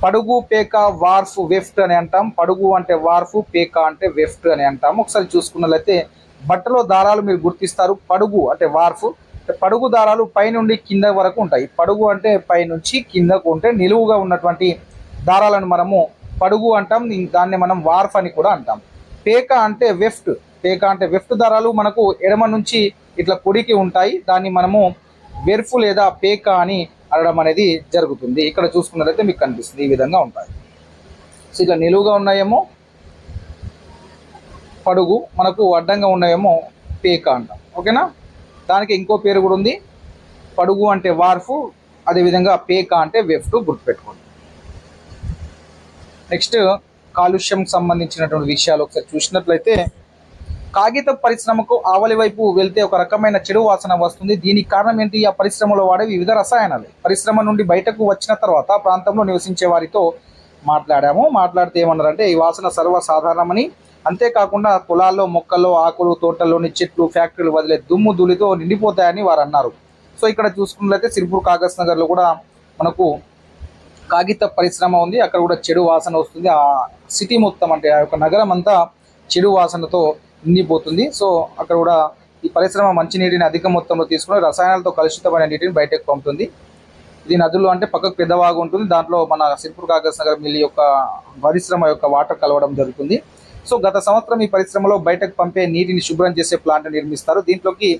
పడుగు, పేక, వార్ఫ్, వెఫ్ట్ అని అంటాం. పడుగు అంటే వార్ఫ్, పేక అంటే వెఫ్ట్ అని అంటాము. ఒకసారి చూసుకున్నట్లయితే బట్టలో దారాలు మీరు గుర్తిస్తారు. పడుగు అంటే వార్ఫ్. పడుగు దారాలు పైనుండి కింద వరకు ఉంటాయి. పడుగు అంటే పైనుంచి కిందకు ఉంటే నిలువుగా ఉన్నటువంటి దారాలను మనము పడుగు అంటాం. దాన్ని మనం వార్ఫ్ అని కూడా అంటాం. పేక అంటే వెఫ్ట్. పేక అంటే వెఫ్ట్ దారాలు మనకు ఎడమ నుంచి ఇట్లా పొడికి ఉంటాయి. దాన్ని మనము వెర్ఫ్ లేదా పేక అని అనడం అనేది జరుగుతుంది. ఇక్కడ చూసుకున్నట్లయితే మీకు కనిపిస్తుంది ఈ విధంగా ఉంటాయి. సో ఇట్లా నిలువుగా ఉన్నాయేమో పడుగు, మనకు అడ్డంగా ఉన్నాయేమో పేక అంటాం. ఓకేనా? దానికి ఇంకో పేరు కూడా ఉంది. పడుగు అంటే వార్ఫ్, అదేవిధంగా పేక అంటే వెఫ్ట్, గుర్తుపెట్టుకోండి. నెక్స్ట్ కాలుష్యం సంబంధించినటువంటి విషయాలు ఒకసారి చూసినట్లయితే కాగిత పరిశ్రమకు ఆవలి వైపు వెళ్తే ఒక రకమైన చెడు వాసన వస్తుంది. దీనికి కారణం ఏంటి? ఆ పరిశ్రమలో వాడే వివిధ రసాయనాలు. పరిశ్రమ నుండి బయటకు వచ్చిన తర్వాత ప్రాంతంలో నివసించే వారితో మాట్లాడితే ఏమన్నారంటే ఈ వాసన సర్వసాధారణమని, అంతేకాకుండా పొలాల్లో, మొక్కల్లో, ఆకులు, తోటల్లోని చెట్లు, ఫ్యాక్టరీలు వదిలే దుమ్ము ధూళితో నిండిపోతాయని వారు అన్నారు. సో ఇక్కడ చూసుకున్నట్లయితే సిర్పూర్ కాగజ్ నగర్లో కూడా మనకు కాగిత పరిశ్రమ ఉంది. అక్కడ కూడా చెడు వాసన వస్తుంది. ఆ సిటీ మొత్తం అంటే ఆ యొక్క నగరం అంతా చెడు వాసనతో నిండిపోతుంది. సో అక్కడ కూడా ఈ పరిశ్రమ మంచినీటిని అధిక మొత్తంలో తీసుకుని రసాయనాలతో కలుషితమైన నీటిని బయటకు పంపుతుంది. ఇది నదులు అంటే పక్కకు పెద్దవాగు ఉంటుంది, దాంట్లో మన సిర్పూర్ కాగజ్ నగర్ మిల్ యొక్క పరిశ్రమ యొక్క వాటర్ కలవడం జరుగుతుంది. సో గత సంవత్సరం ఈ పరిశ్రమలో బయటకు పంపే నీటిని శుభ్రం చేసే ప్లాంట్ నిర్మిస్తారు. దీంట్లోకి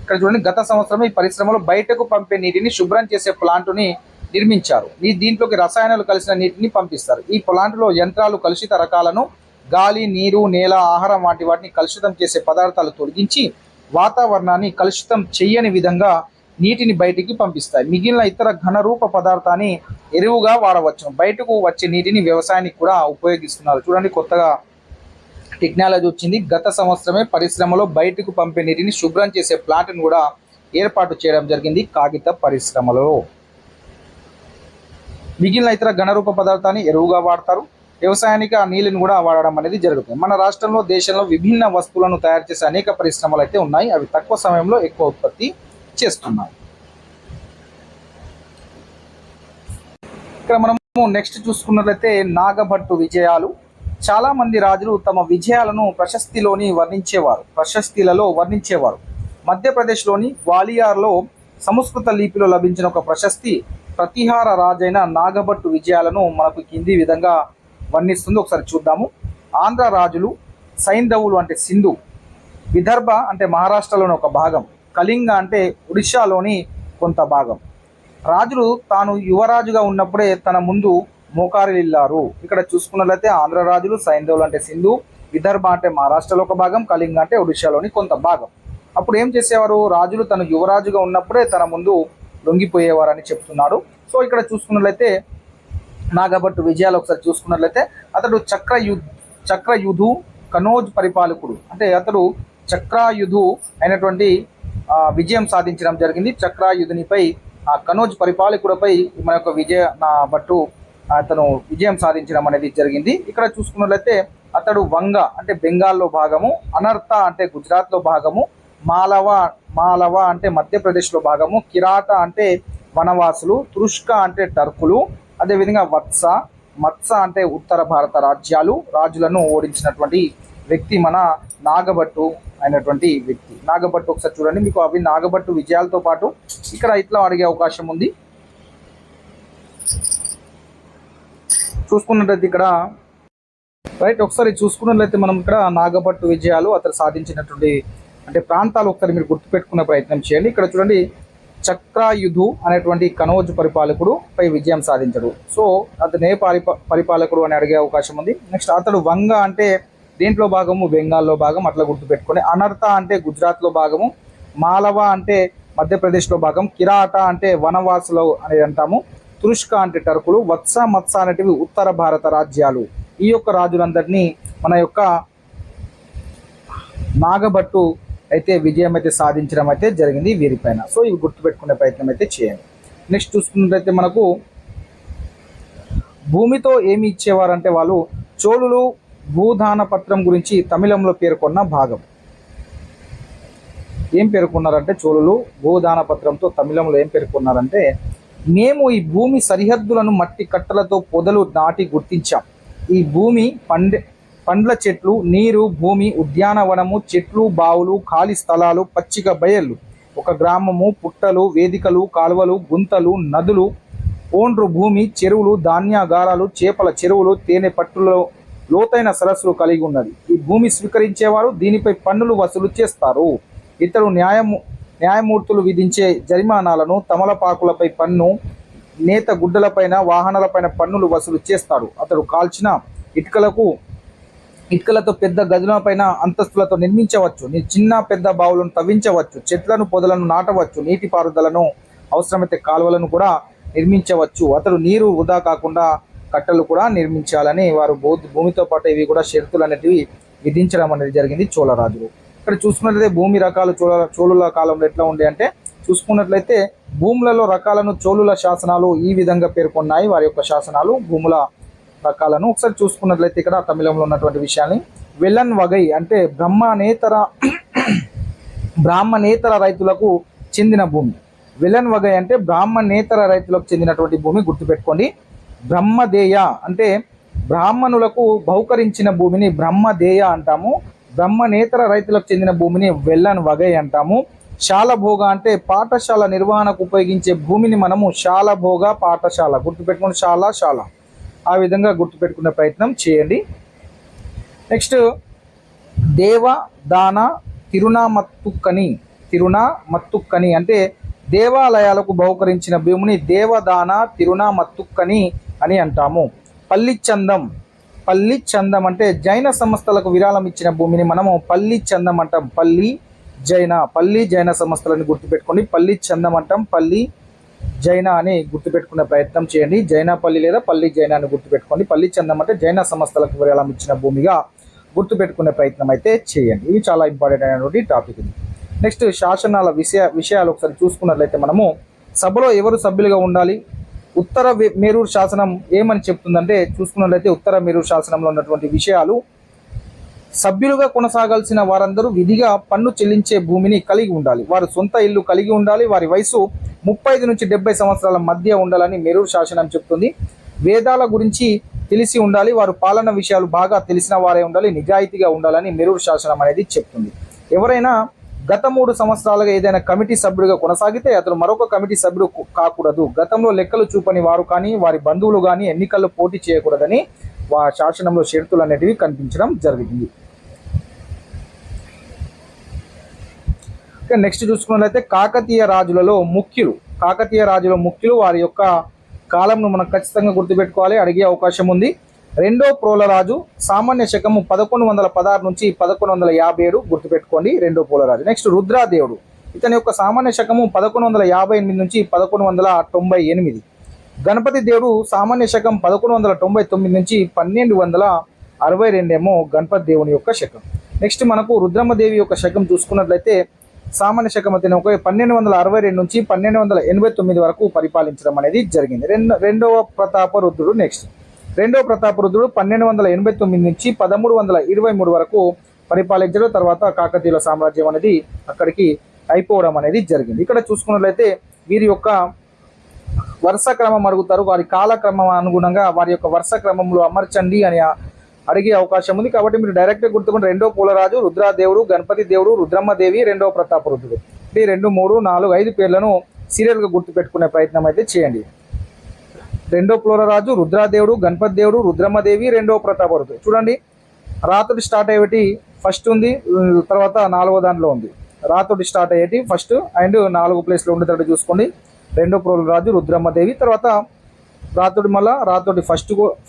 ఇక్కడ చూడండి, గత సంవత్సరం ఈ పరిశ్రమలో బయటకు పంపే నీటిని శుభ్రం చేసే ప్లాంటుని నిర్మించారు. దీంట్లోకి రసాయనాలు కలిసిన నీటిని పంపిస్తారు. ఈ ప్లాంట్లో యంత్రాలు కలుషిత రకాలను గాలి, నీరు, నేల, ఆహారం వాటిని కలుషితం చేసే పదార్థాలు తొలగించి వాతావరణాన్ని కలుషితం చేయని విధంగా నీటిని బయటికి పంపిస్తాయి. మిగిలిన ఇతర ఘనరూప పదార్థాన్ని ఎరువుగా వాడవచ్చు. బయటకు వచ్చే నీటిని వ్యవసాయానికి కూడా ఉపయోగిస్తున్నారు. చూడండి, కొత్తగా టెక్నాలజీ వచ్చింది. గత సంవత్సరమే పరిశ్రమలో బయటకు పంపే నీటిని శుభ్రం చేసే ప్లాంట్ను కూడా ఏర్పాటు చేయడం జరిగింది కాగిత పరిశ్రమలో. మిగిలిన ఇతర ఘనరూప పదార్థాన్ని ఎరువుగా వాడతారు. వ్యవసాయానికి ఆ నీళ్ళని కూడా వాడడం అనేది జరుగుతుంది. మన రాష్ట్రంలో, దేశంలో విభిన్న వస్తువులను తయారు చేసే అనేక పరిశ్రమలు అయితే ఉన్నాయి. అవి తక్కువ సమయంలో ఎక్కువ ఉత్పత్తి చేస్తున్నాయి. ఇక్కడ మనము నెక్స్ట్ చూసుకున్నట్లయితే నాగభట్టు విజయాలు. చాలా మంది రాజులు తమ విజయాలను ప్రశస్తిలలో వర్ణించేవారు. మధ్యప్రదేశ్లోని గ్వాలియర్లో సంస్కృత లిపిలో లభించిన ఒక ప్రశస్తి ప్రతిహార రాజైన నాగభట్టు విజయాలను మనకు కింది విధంగా వర్ణిస్తుంది. ఒకసారి చూద్దాము. ఆంధ్ర రాజులు, సైంధవులు అంటే సింధు, విదర్భ అంటే మహారాష్ట్రలోని ఒక భాగం, కళింగ అంటే ఒడిశాలోని కొంత భాగం. రాజులు తాను యువరాజుగా ఉన్నప్పుడే తన ముందు మోకారిల్లారు. ఇక్కడ చూసుకున్నట్లయితే ఆంధ్ర రాజులు, సైంధవులు అంటే సింధు, విదర్భ అంటే మహారాష్ట్రలో ఒక భాగం, కళింగ అంటే ఒడిశాలోని కొంత భాగం. అప్పుడు ఏం చేసేవారు? రాజులు తను యువరాజుగా ఉన్నప్పుడే తన ముందు లొంగిపోయేవారని చెప్తున్నాడు. సో ఇక్కడ చూసుకున్నట్లయితే నాగభట్టు విజయాలు ఒకసారి చూసుకున్నట్లయితే అతడు చక్రయుధు కనోజ్ పరిపాలకుడు, అంటే అతడు చక్రాయుధు అయినటువంటి విజయం సాధించడం జరిగింది. చక్రాయుధునిపై కనోజ్ పరిపాలకుడిపై మన యొక్క భట్టు అతను విజయం సాధించడం అనేది జరిగింది. ఇక్కడ చూసుకున్నట్లయితే అతడు వంగ అంటే బెంగాల్లో భాగము, అనర్త అంటే గుజరాత్లో భాగము, మాలవ అంటే మధ్యప్రదేశ్లో భాగము, కిరాట అంటే వనవాసులు, తురుష్క అంటే టర్కులు, అదేవిధంగా మత్స అంటే ఉత్తర భారత రాజులను ఓడించినటువంటి వ్యక్తి మన నాగభట్టు అయినటువంటి వ్యక్తి. నాగభట్టు ఒకసారి చూడండి, మీకు అవి నాగభట్టు విజయాలతో పాటు ఇక్కడ ఇట్లా అడిగే అవకాశం ఉంది. చూసుకున్నట్లయితే ఇక్కడ రైట్, ఒకసారి చూసుకున్నట్లయితే మనం ఇక్కడ నాగభట్టు విజయాలు అతను సాధించినటువంటి అంటే ప్రాంతాలు ఒకసారి మీరు గుర్తుపెట్టుకునే ప్రయత్నం చేయండి. ఇక్కడ చూడండి, చక్రాయుధు అనేటువంటి కనోజ్ పరిపాలకుడు పై విజయం సాధించడు. సో అతను ఏ పరిపాలకుడు అని అడిగే అవకాశం ఉంది. నెక్స్ట్ అతడు వంగ అంటే దేంట్లో భాగము? బెంగాల్లో భాగం, అట్లా గుర్తుపెట్టుకోండి. అనర్త అంటే గుజరాత్లో భాగము, మాలవ అంటే మధ్యప్రదేశ్లో భాగం, కిరాట అంటే వనవాసులు అనేది అంటాము, తురుష్క అంటే టర్కులు, మత్స అనేటివి ఉత్తర భారత రాజ్యాలు. ఈ యొక్క రాజులందరినీ మన యొక్క నాగభట్టు అయితే విజయం అయితే సాధించడం అయితే జరిగింది వీరిపైన. సో ఇవి గుర్తుపెట్టుకునే ప్రయత్నం అయితే చేయండి. నెక్స్ట్ చూసుకున్నట్లయితే మనకు భూమితో ఏమి ఇచ్చేవారంటే వాళ్ళు చోళులు భూదాన పత్రం గురించి తమిళంలో పేర్కొన్న భాగం. ఏం పేర్కొన్నారంటే చోళులు భూదాన పత్రంతో తమిళంలో ఏం పేర్కొన్నారంటే, మేము ఈ భూమి సరిహద్దులను మట్టి కట్టలతో పొదలు నాటి గుర్తించాం. ఈ భూమి పండ్ల చెట్లు, నీరు, భూమి, ఉద్యానవనము, చెట్లు, బావులు, ఖాళీ స్థలాలు, పచ్చిక బయళ్ళు, ఒక గ్రామము, పుట్టలు, వేదికలు, కాలువలు, గుంతలు, నదులు, ఓండ్రు భూమి, చెరువులు, ధాన్యాగారాలు, చేపల చెరువులు, తేనె పట్టులో లోతైన సరస్సులు కలిగి ఉన్నది. ఈ భూమి స్వీకరించేవారు దీనిపై పన్నులు వసూలు చేస్తారు. ఇతడు న్యాయమూర్తులు విధించే జరిమానాలను, తమలపాకులపై పన్ను, నేత గుడ్డలపైన, వాహనాలపైన పన్నులు వసూలు చేస్తాడు. అతడు కాల్చిన ఇటుకలతో పెద్ద గదులపైన అంతస్తులతో నిర్మించవచ్చు, చిన్న పెద్ద బావులను తవ్వించవచ్చు, చెట్లను పొదలను నాటవచ్చు, నీటిపారుదలను అవసరమైతే కాలువలను కూడా నిర్మించవచ్చు. అతడు నీరు వృధా కాకుండా కట్టలు కూడా నిర్మించాలని వారు భూమితో పాటు ఇవి కూడా షరతులు అనేటివి విధించడం అనేది జరిగింది చోళరాజులు. ఇక్కడ చూసుకున్నట్లయితే భూమి రకాలు చోళుల కాలంలో ఎట్లా ఉండే అంటే, చూసుకున్నట్లయితే భూములలో రకాలను చోళుల శాసనాలు ఈ విధంగా పేర్కొన్నాయి. వారి యొక్క శాసనాలు భూముల రకాలను ఒకసారి చూసుకున్నట్లయితే ఇక్కడ తమిళంలో ఉన్నటువంటి విషయాన్ని, వెల్లన్ వగై అంటే బ్రాహ్మణేతర రైతులకు చెందిన భూమి. వెల్లన్ వగై అంటే బ్రాహ్మణేతర రైతులకు చెందినటువంటి భూమి గుర్తుపెట్టుకోండి. బ్రహ్మదేయ అంటే బ్రాహ్మణులకు బహుకరించిన భూమిని బ్రహ్మదేయ అంటాము. బ్రహ్మనేతర రైతులకు చెందిన భూమిని వెల్లన్ వగై అంటాము. శాలభోగ అంటే పాఠశాల నిర్వహణకు ఉపయోగించే భూమిని మనము శాలభోగ పాఠశాల, గుర్తుపెట్టుకుని శాల ఆ విధంగా గుర్తుపెట్టుకునే ప్రయత్నం చేయండి. నెక్స్ట్ దేవ దాన తిరునామత్తుక్కని అంటే దేవాలయాలకు బహుకరించిన భూమిని దేవదాన తిరునామత్తుక్కని అని అంటాము. పల్లి చందం అంటే జైన సంస్థలకు విరాళం ఇచ్చిన భూమిని మనము పల్లి చందం అంటాం. పల్లి జైన సంస్థలను గుర్తుపెట్టుకోండి. పల్లి చందం అంటాం, పల్లి జైన అని గుర్తుపెట్టుకునే ప్రయత్నం చేయండి. జైనపల్లి లేదా పల్లి జైన అని గుర్తుపెట్టుకోండి. పల్లి చందం అంటే జైన సంస్థలకు విరాళం ఇచ్చిన భూమిగా గుర్తుపెట్టుకునే ప్రయత్నం అయితే చేయండి. ఇవి చాలా ఇంపార్టెంట్ అయినటువంటి టాపిక్ ఇది. నెక్స్ట్ శాసనాల విషయాలు ఒకసారి చూసుకున్నట్లయితే మనము సభలో ఎవరు సభ్యులుగా ఉండాలి. ఉత్తర మేరూరు శాసనం ఏమని చెప్తుందంటే చూసుకున్నట్లయితే ఉత్తర మేరూరు శాసనంలో ఉన్నటువంటి విషయాలు, సభ్యులుగా కొనసాగాల్సిన వారందరూ విధిగా పన్ను చెల్లించే భూమిని కలిగి ఉండాలి. వారు సొంత ఇల్లు కలిగి ఉండాలి. వారి వయసు 35 నుంచి 70 సంవత్సరాల మధ్య ఉండాలని మేరూరు శాసనం చెప్తుంది. వేదాల గురించి తెలిసి ఉండాలి. వారు పాలన విషయాలు బాగా తెలిసిన వారే ఉండాలి. నిజాయితీగా ఉండాలని మేరూరు శాసనం అనేది చెప్తుంది. ఎవరైనా గత 3 సంవత్సరాలుగా ఏదైనా కమిటీ సభ్యుడిగా కొనసాగితే అతను మరొక కమిటీ సభ్యుడు కాకూడదు. గతంలో లెక్కలు చూపని వారు కానీ వారి బంధువులు కానీ ఎన్నికల్లో పోటీ చేయకూడదని శాసనంలో షరతులు అనేటివి కనిపించడం జరిగింది. నెక్స్ట్ చూసుకున్నట్లయితే కాకతీయ రాజులలో ముఖ్యులు వారి యొక్క కాలంను మనం ఖచ్చితంగా గుర్తుపెట్టుకోవాలి, అడిగే అవకాశం ఉంది. రెండో ప్రోలరాజు సామాన్య శకము 1116 నుంచి 1157 గుర్తుపెట్టుకోండి, రెండో ప్రోలరాజు. నెక్స్ట్ రుద్రాదేవుడు, ఇతని యొక్క సామాన్య శకము 1158 నుంచి 1198. గణపతి దేవుడు సామాన్య శకం 1199 నుంచి 1262 గణపతి దేవుని యొక్క శకం. నెక్స్ట్ మనకు రుద్రమ్మదేవి యొక్క శకం చూసుకున్నట్లయితే సామాన్య శకం అతను 1262 నుంచి 1289 వరకు పరిపాలించడం అనేది జరిగింది. రెండవ ప్రతాపరుద్రుడు. నెక్స్ట్ రెండవ ప్రతాపరుద్రుడు 1289 నుంచి 1323 వరకు పరిపాలించడం. తర్వాత కాకతీయుల సామ్రాజ్యం అనేది అక్కడికి అయిపోవడం అనేది జరిగింది. ఇక్కడ చూసుకున్నట్లయితే వీరి యొక్క వరుస క్రమం అడుగుతారు, వారి కాలక్రమం అనుగుణంగా వారి యొక్క వరుస క్రమంలో అమర్చండి అని అడిగే అవకాశం ఉంది. కాబట్టి మీరు డైరెక్ట్గా గుర్తుకుంటే రెండో పూలరాజు, రుద్రాదేవుడు, గణపతి దేవుడు, రుద్రమ్మదేవి, రెండవ ప్రతాపరుద్రుడు, ఈ 2, 3, 4, 5 పేర్లను సీరియల్గా గుర్తుపెట్టుకునే ప్రయత్నం అయితే చేయండి. రెండో పూలరాజు, రుద్రాదేవుడు, గణపతి దేవుడు, రుద్రమ్మదేవి, రెండవ ప్రతాపరుద్రుడు. చూడండి, రాతోటి స్టార్ట్ అయ్యేటి ఫస్ట్ ఉంది, తర్వాత 4వ దాంట్లో ఉంది. రాతోటి స్టార్ట్ అయ్యేటి ఫస్ట్ అండ్ 4 ప్లేస్లో ఉండేటట్టు చూసుకోండి. రెండో పూలరాజు, రుద్రమ్మదేవి, తర్వాత రాతోటి, మళ్ళీ రాతోటి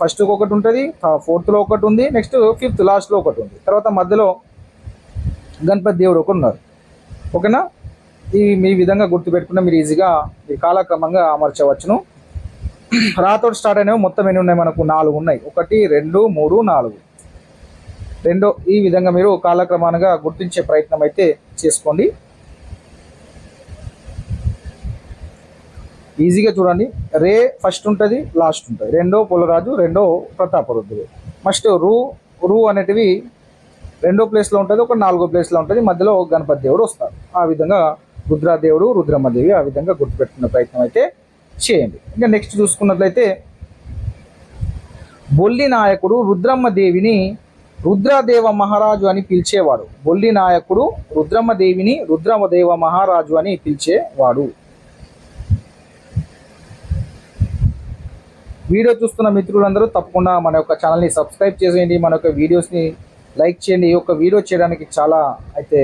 ఫస్ట్ ఒకటి ఉంటుంది, 4th ఒకటి ఉంది, నెక్స్ట్ 5th లాస్ట్లో ఒకటి ఉంది, తర్వాత మధ్యలో గణపతి దేవుడు ఒకటి ఉన్నారు. ఓకేనా, ఈ విధంగా గుర్తుపెట్టుకున్న మీరు ఈజీగా ఈ కాలక్రమంగా అమర్చవచ్చును. రాతోటి స్టార్ట్ అయినవి మొత్తం ఎన్ని ఉన్నాయి మనకు? 4 ఉన్నాయి. 1, 2, 3, 4. ఈ విధంగా మీరు కాలక్రమానుగా గుర్తించే ప్రయత్నం అయితే చేసుకోండి. ఈజీగా చూడండి, రే ఫస్ట్ ఉంటుంది, లాస్ట్ ఉంటుంది. రెండో పులరాజు, రెండో ప్రతాపరుద్రుడు. ఫస్ట్ రూ అనేటివి 2వ ప్లేస్లో ఉంటుంది, ఒక 4వ ప్లేస్లో ఉంటుంది, మధ్యలో గణపతి దేవుడు వస్తారు. ఆ విధంగా రుద్రాదేవుడు, రుద్రమ్మదేవి ఆ విధంగా గుర్తుపెట్టుకునే ప్రయత్నం అయితే చేయండి. ఇంకా నెక్స్ట్ చూసుకున్నట్లయితే బొల్లి నాయకుడు రుద్రమ్మదేవిని రుద్రదేవ మహారాజు అని పిలిచేవాడు. బొల్లి నాయకుడు రుద్రమ్మదేవిని రుద్రదేవ మహారాజు అని పిలిచేవాడు. వీడియో చూస్తున్న మిత్రులందరూ తప్పకుండా మన యొక్క ఛానల్ని సబ్స్క్రైబ్ చేసేయండి, మన యొక్క వీడియోస్ని లైక్ చేయండి. ఈ యొక్క వీడియో చేయడానికి చాలా అయితే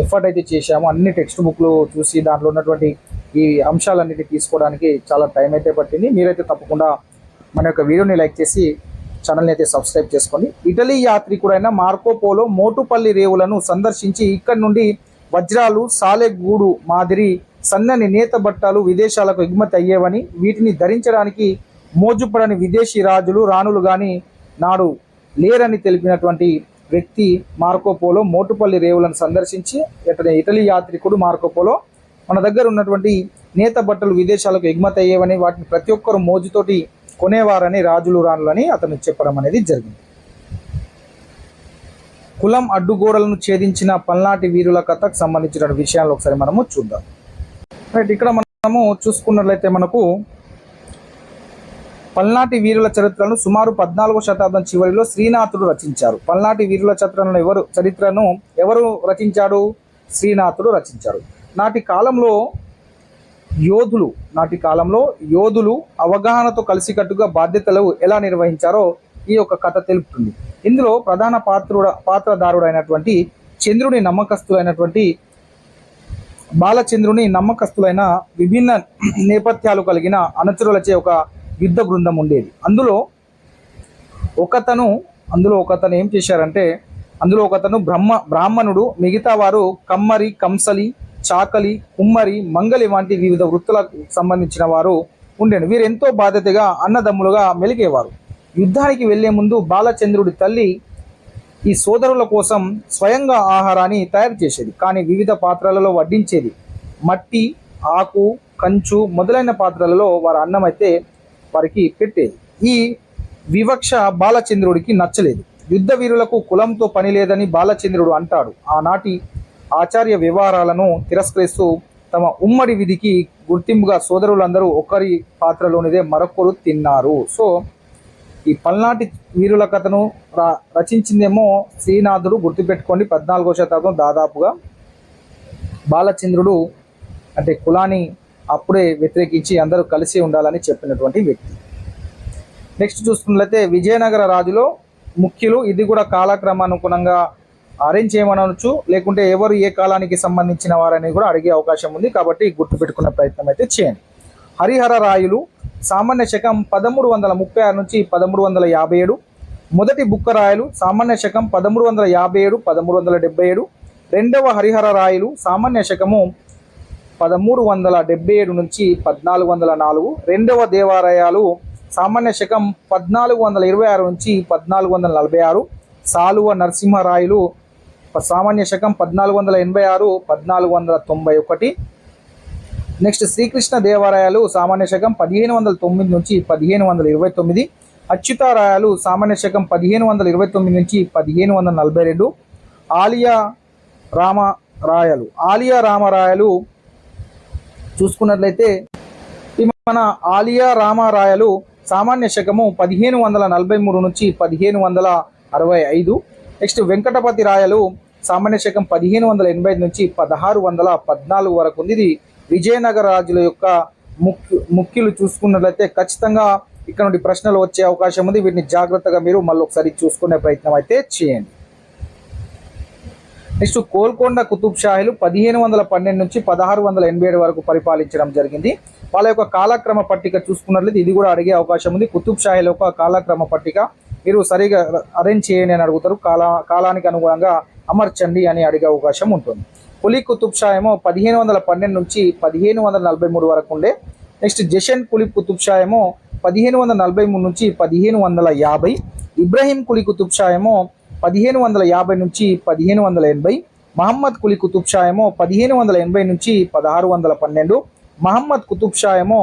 ఎఫర్ట్ అయితే చేశాము. అన్ని టెక్స్ట్ బుక్లు చూసి దాంట్లో ఉన్నటువంటి ఈ అంశాలన్నిటి తీసుకోవడానికి చాలా టైం అయితే పట్టింది. మీరైతే తప్పకుండా మన యొక్క వీడియోని లైక్ చేసి ఛానల్ని అయితే సబ్స్క్రైబ్ చేసుకోండి. ఇటలీ యాత్రికుడైన మార్కో పోలో మోటుపల్లి రేవులను సందర్శించి ఇక్కడి నుండి వజ్రాలు, సాలెగూడు మాదిరి సన్నని నేత బట్టలు విదేశాలకు ఎగుమతి అయ్యేవని, వీటిని ధరించడానికి మోజుపడని విదేశీ రాజులు, రాణులు కానీ నాడు లేరని తెలిపినటువంటి వ్యక్తి మార్కో పోలో. మోటుపల్లి రేవులను సందర్శించి ఇటలీ యాత్రికుడు మార్కో పోలో మన దగ్గర ఉన్నటువంటి నేత బట్టలు విదేశాలకు ఎగుమతి అయ్యేవని, వాటిని ప్రతి ఒక్కరు మోజుతోటి కొనేవారని, రాజులు రాణులని అతను చెప్పడం అనేది జరిగింది. కులం అడ్డుగోడలను ఛేదించిన పల్నాటి వీరుల కథకు సంబంధించిన విషయాలు ఒకసారి మనము చూద్దాం. రైట్, ఇక్కడ మనము చూసుకున్నట్లయితే మనకు పల్నాటి వీరుల చరిత్రను సుమారు 14వ శతాబ్దం చివరిలో శ్రీనాథుడు రచించారు. పల్నాటి వీరుల చరిత్రను ఎవరు రచించాడు? శ్రీనాథుడు రచించాడు. నాటి కాలంలో యోధులు అవగాహనతో కలిసికట్టుగా బాధ్యతలు ఎలా నిర్వహించారో ఈ యొక్క కథ తెలుపుతుంది. ఇందులో ప్రధాన పాత్రధారుడైనటువంటి బాలచంద్రుని నమ్మకస్తులైన విభిన్న నేపథ్యాలు కలిగిన అనుచరులచే ఒక యుద్ధ బృందం ఉండేది. అందులో ఒకతను ఏం చేశారంటే, అందులో ఒకతను బ్రాహ్మణుడు, మిగతా వారు కమ్మరి, కంసలి, చాకలి, కుమ్మరి, మంగలి వంటి వివిధ వృత్తులకు సంబంధించిన వారు ఉండేది. వీరు ఎంతో బాధ్యతగా అన్నదమ్ములుగా మెలిగేవారు. యుద్ధానికి వెళ్లే ముందు బాలచంద్రుడి తల్లి ఈ సోదరుల కోసం స్వయంగా ఆహారాన్ని తయారు చేసేది, కానీ వివిధ పాత్రలలో వడ్డించేది. మట్టి, ఆకు, కంచు మొదలైన పాత్రలలో వారి అన్నం అయితే వారికి పెట్టేది. ఈ వివక్ష బాలచంద్రుడికి నచ్చలేదు. యుద్ధ వీరులకు కులంతో పని లేదని బాలచంద్రుడు అంటాడు. ఆనాటి ఆచార్య వ్యవహారాలను తిరస్కరిస్తూ తమ ఉమ్మడి విధికి గుర్తింపుగా సోదరులందరూ ఒకరి పాత్రలోనిదే మరొకరు తిన్నారు. సో ఈ పల్నాటి వీరుల కథను రచించిందేమో శ్రీనాథుడు. గుర్తుపెట్టుకోండి, 14వ శతాబ్దం దాదాపుగా. బాలచంద్రుడు అంటే కులాన్ని అప్పుడే వ్యతిరేకించి అందరూ కలిసి ఉండాలని చెప్పినటువంటి వ్యక్తి. నెక్స్ట్ చూసుకున్నట్లయితే విజయనగర రాజులో ముఖ్యులు. ఇది కూడా కాలక్రమానుగుణంగా అరేంజ్ చేయమనవచ్చు, లేకుంటే ఎవరు ఏ కాలానికి సంబంధించిన వారని కూడా అడిగే అవకాశం ఉంది, కాబట్టి గుర్తుపెట్టుకునే ప్రయత్నం అయితే చేయండి. హరిహర రాయులు సామాన్య శకం 1336 నుంచి 1357. మొదటి బుక్కరాయలు సామాన్య శకం 1357 1377. రెండవ హరిహర రాయలు సామాన్య శకము 1377 నుంచి 1404. రెండవ దేవాలయాలు సామాన్య శకం 1426 నుంచి 1446. సాలువ నరసింహరాయలు సామాన్య శకం 1486 1491. నెక్స్ట్ శ్రీకృష్ణ దేవాలయాలు సామాన్య శకం 1509 నుంచి 1529. అచ్యుతారాయాలు సామాన్య శకం 1529 నుంచి 1542. ఆలియా రామరాయలు చూసుకున్నట్లయితే మన ఆలియా రామరాయలు సామాన్య శకము 1543 నుంచి 1565. నెక్స్ట్ వెంకటపతి రాయలు సామాన్య శకం 1585 నుంచి 1614 వరకు ఉంది. ఇది విజయనగర రాజుల యొక్క ముఖ్యులు చూసుకున్నట్లయితే ఖచ్చితంగా ఇక్కడ నుండి ప్రశ్నలు వచ్చే అవకాశం ఉంది. వీటిని జాగ్రత్తగా మీరు మళ్ళీ ఒకసారి చూసుకునే ప్రయత్నం అయితే చేయండి. నెక్స్ట్ గోల్కొండ కుతుబ్ షాహీలు 1512 నుంచి 1687 వరకు పరిపాలించడం జరిగింది. వాళ్ళ యొక్క కాలక్రమ పట్టిక చూసుకున్నట్లయితే ఇది కూడా అడిగే అవకాశం ఉంది. కుతుబ్ షాహీల యొక్క కాలక్రమ పట్టిక మీరు సరిగా అరేంజ్ చేయండి అని అడుగుతారు. కాలానికి అనుగుణంగా అమర్చండి అని అడిగే అవకాశం ఉంటుంది. కులీ కుతుబ్ షా ఏమో 1512 నుంచి 1543 వరకు ఉండే. నెక్స్ట్ జషన్ కులీ కుతుబ్ షా ఏమో 1543 నుంచి 1550. ఇబ్రహీం కులీ కుతుబ్ షా ఏమో 1550 నుంచి 1580. మహమ్మద్ కులీ కుతుబ్ షా ఏమో 1580 నుంచి 1612. మహమ్మద్ కుతుబ్ షా ఏమో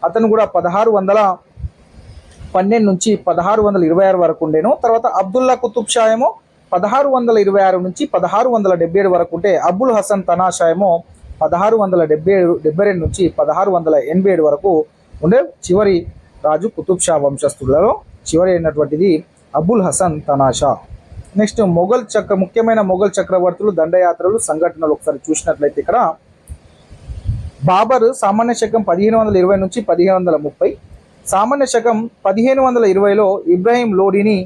అతను కూడా 1612 నుంచి 1626 వరకు ఉండేను. తర్వాత అబ్దుల్లా కుతుబ్ షా ఏమో 1626 నుంచి 1677 వరకు ఉంటే, అబుల్ హసన్ తనాషా ఏమో 1672 నుంచి 1687 వరకు ఉండే. చివరి రాజు కుతుబ్ షా వంశస్థులలో చివరి అయినటువంటిది అబుల్ హసన్ తనాషా. నెక్స్ట్ ముఖ్యమైన మొఘల్ చక్రవర్తులు, దండయాత్రలు, సంఘటనలు ఒకసారి చూసినట్లయితే ఇక్కడ బాబర్ సామాన్య శకం 1520 నుంచి 1530. సామాన్య శకం 1520లో ఇబ్రాహీం లోడీని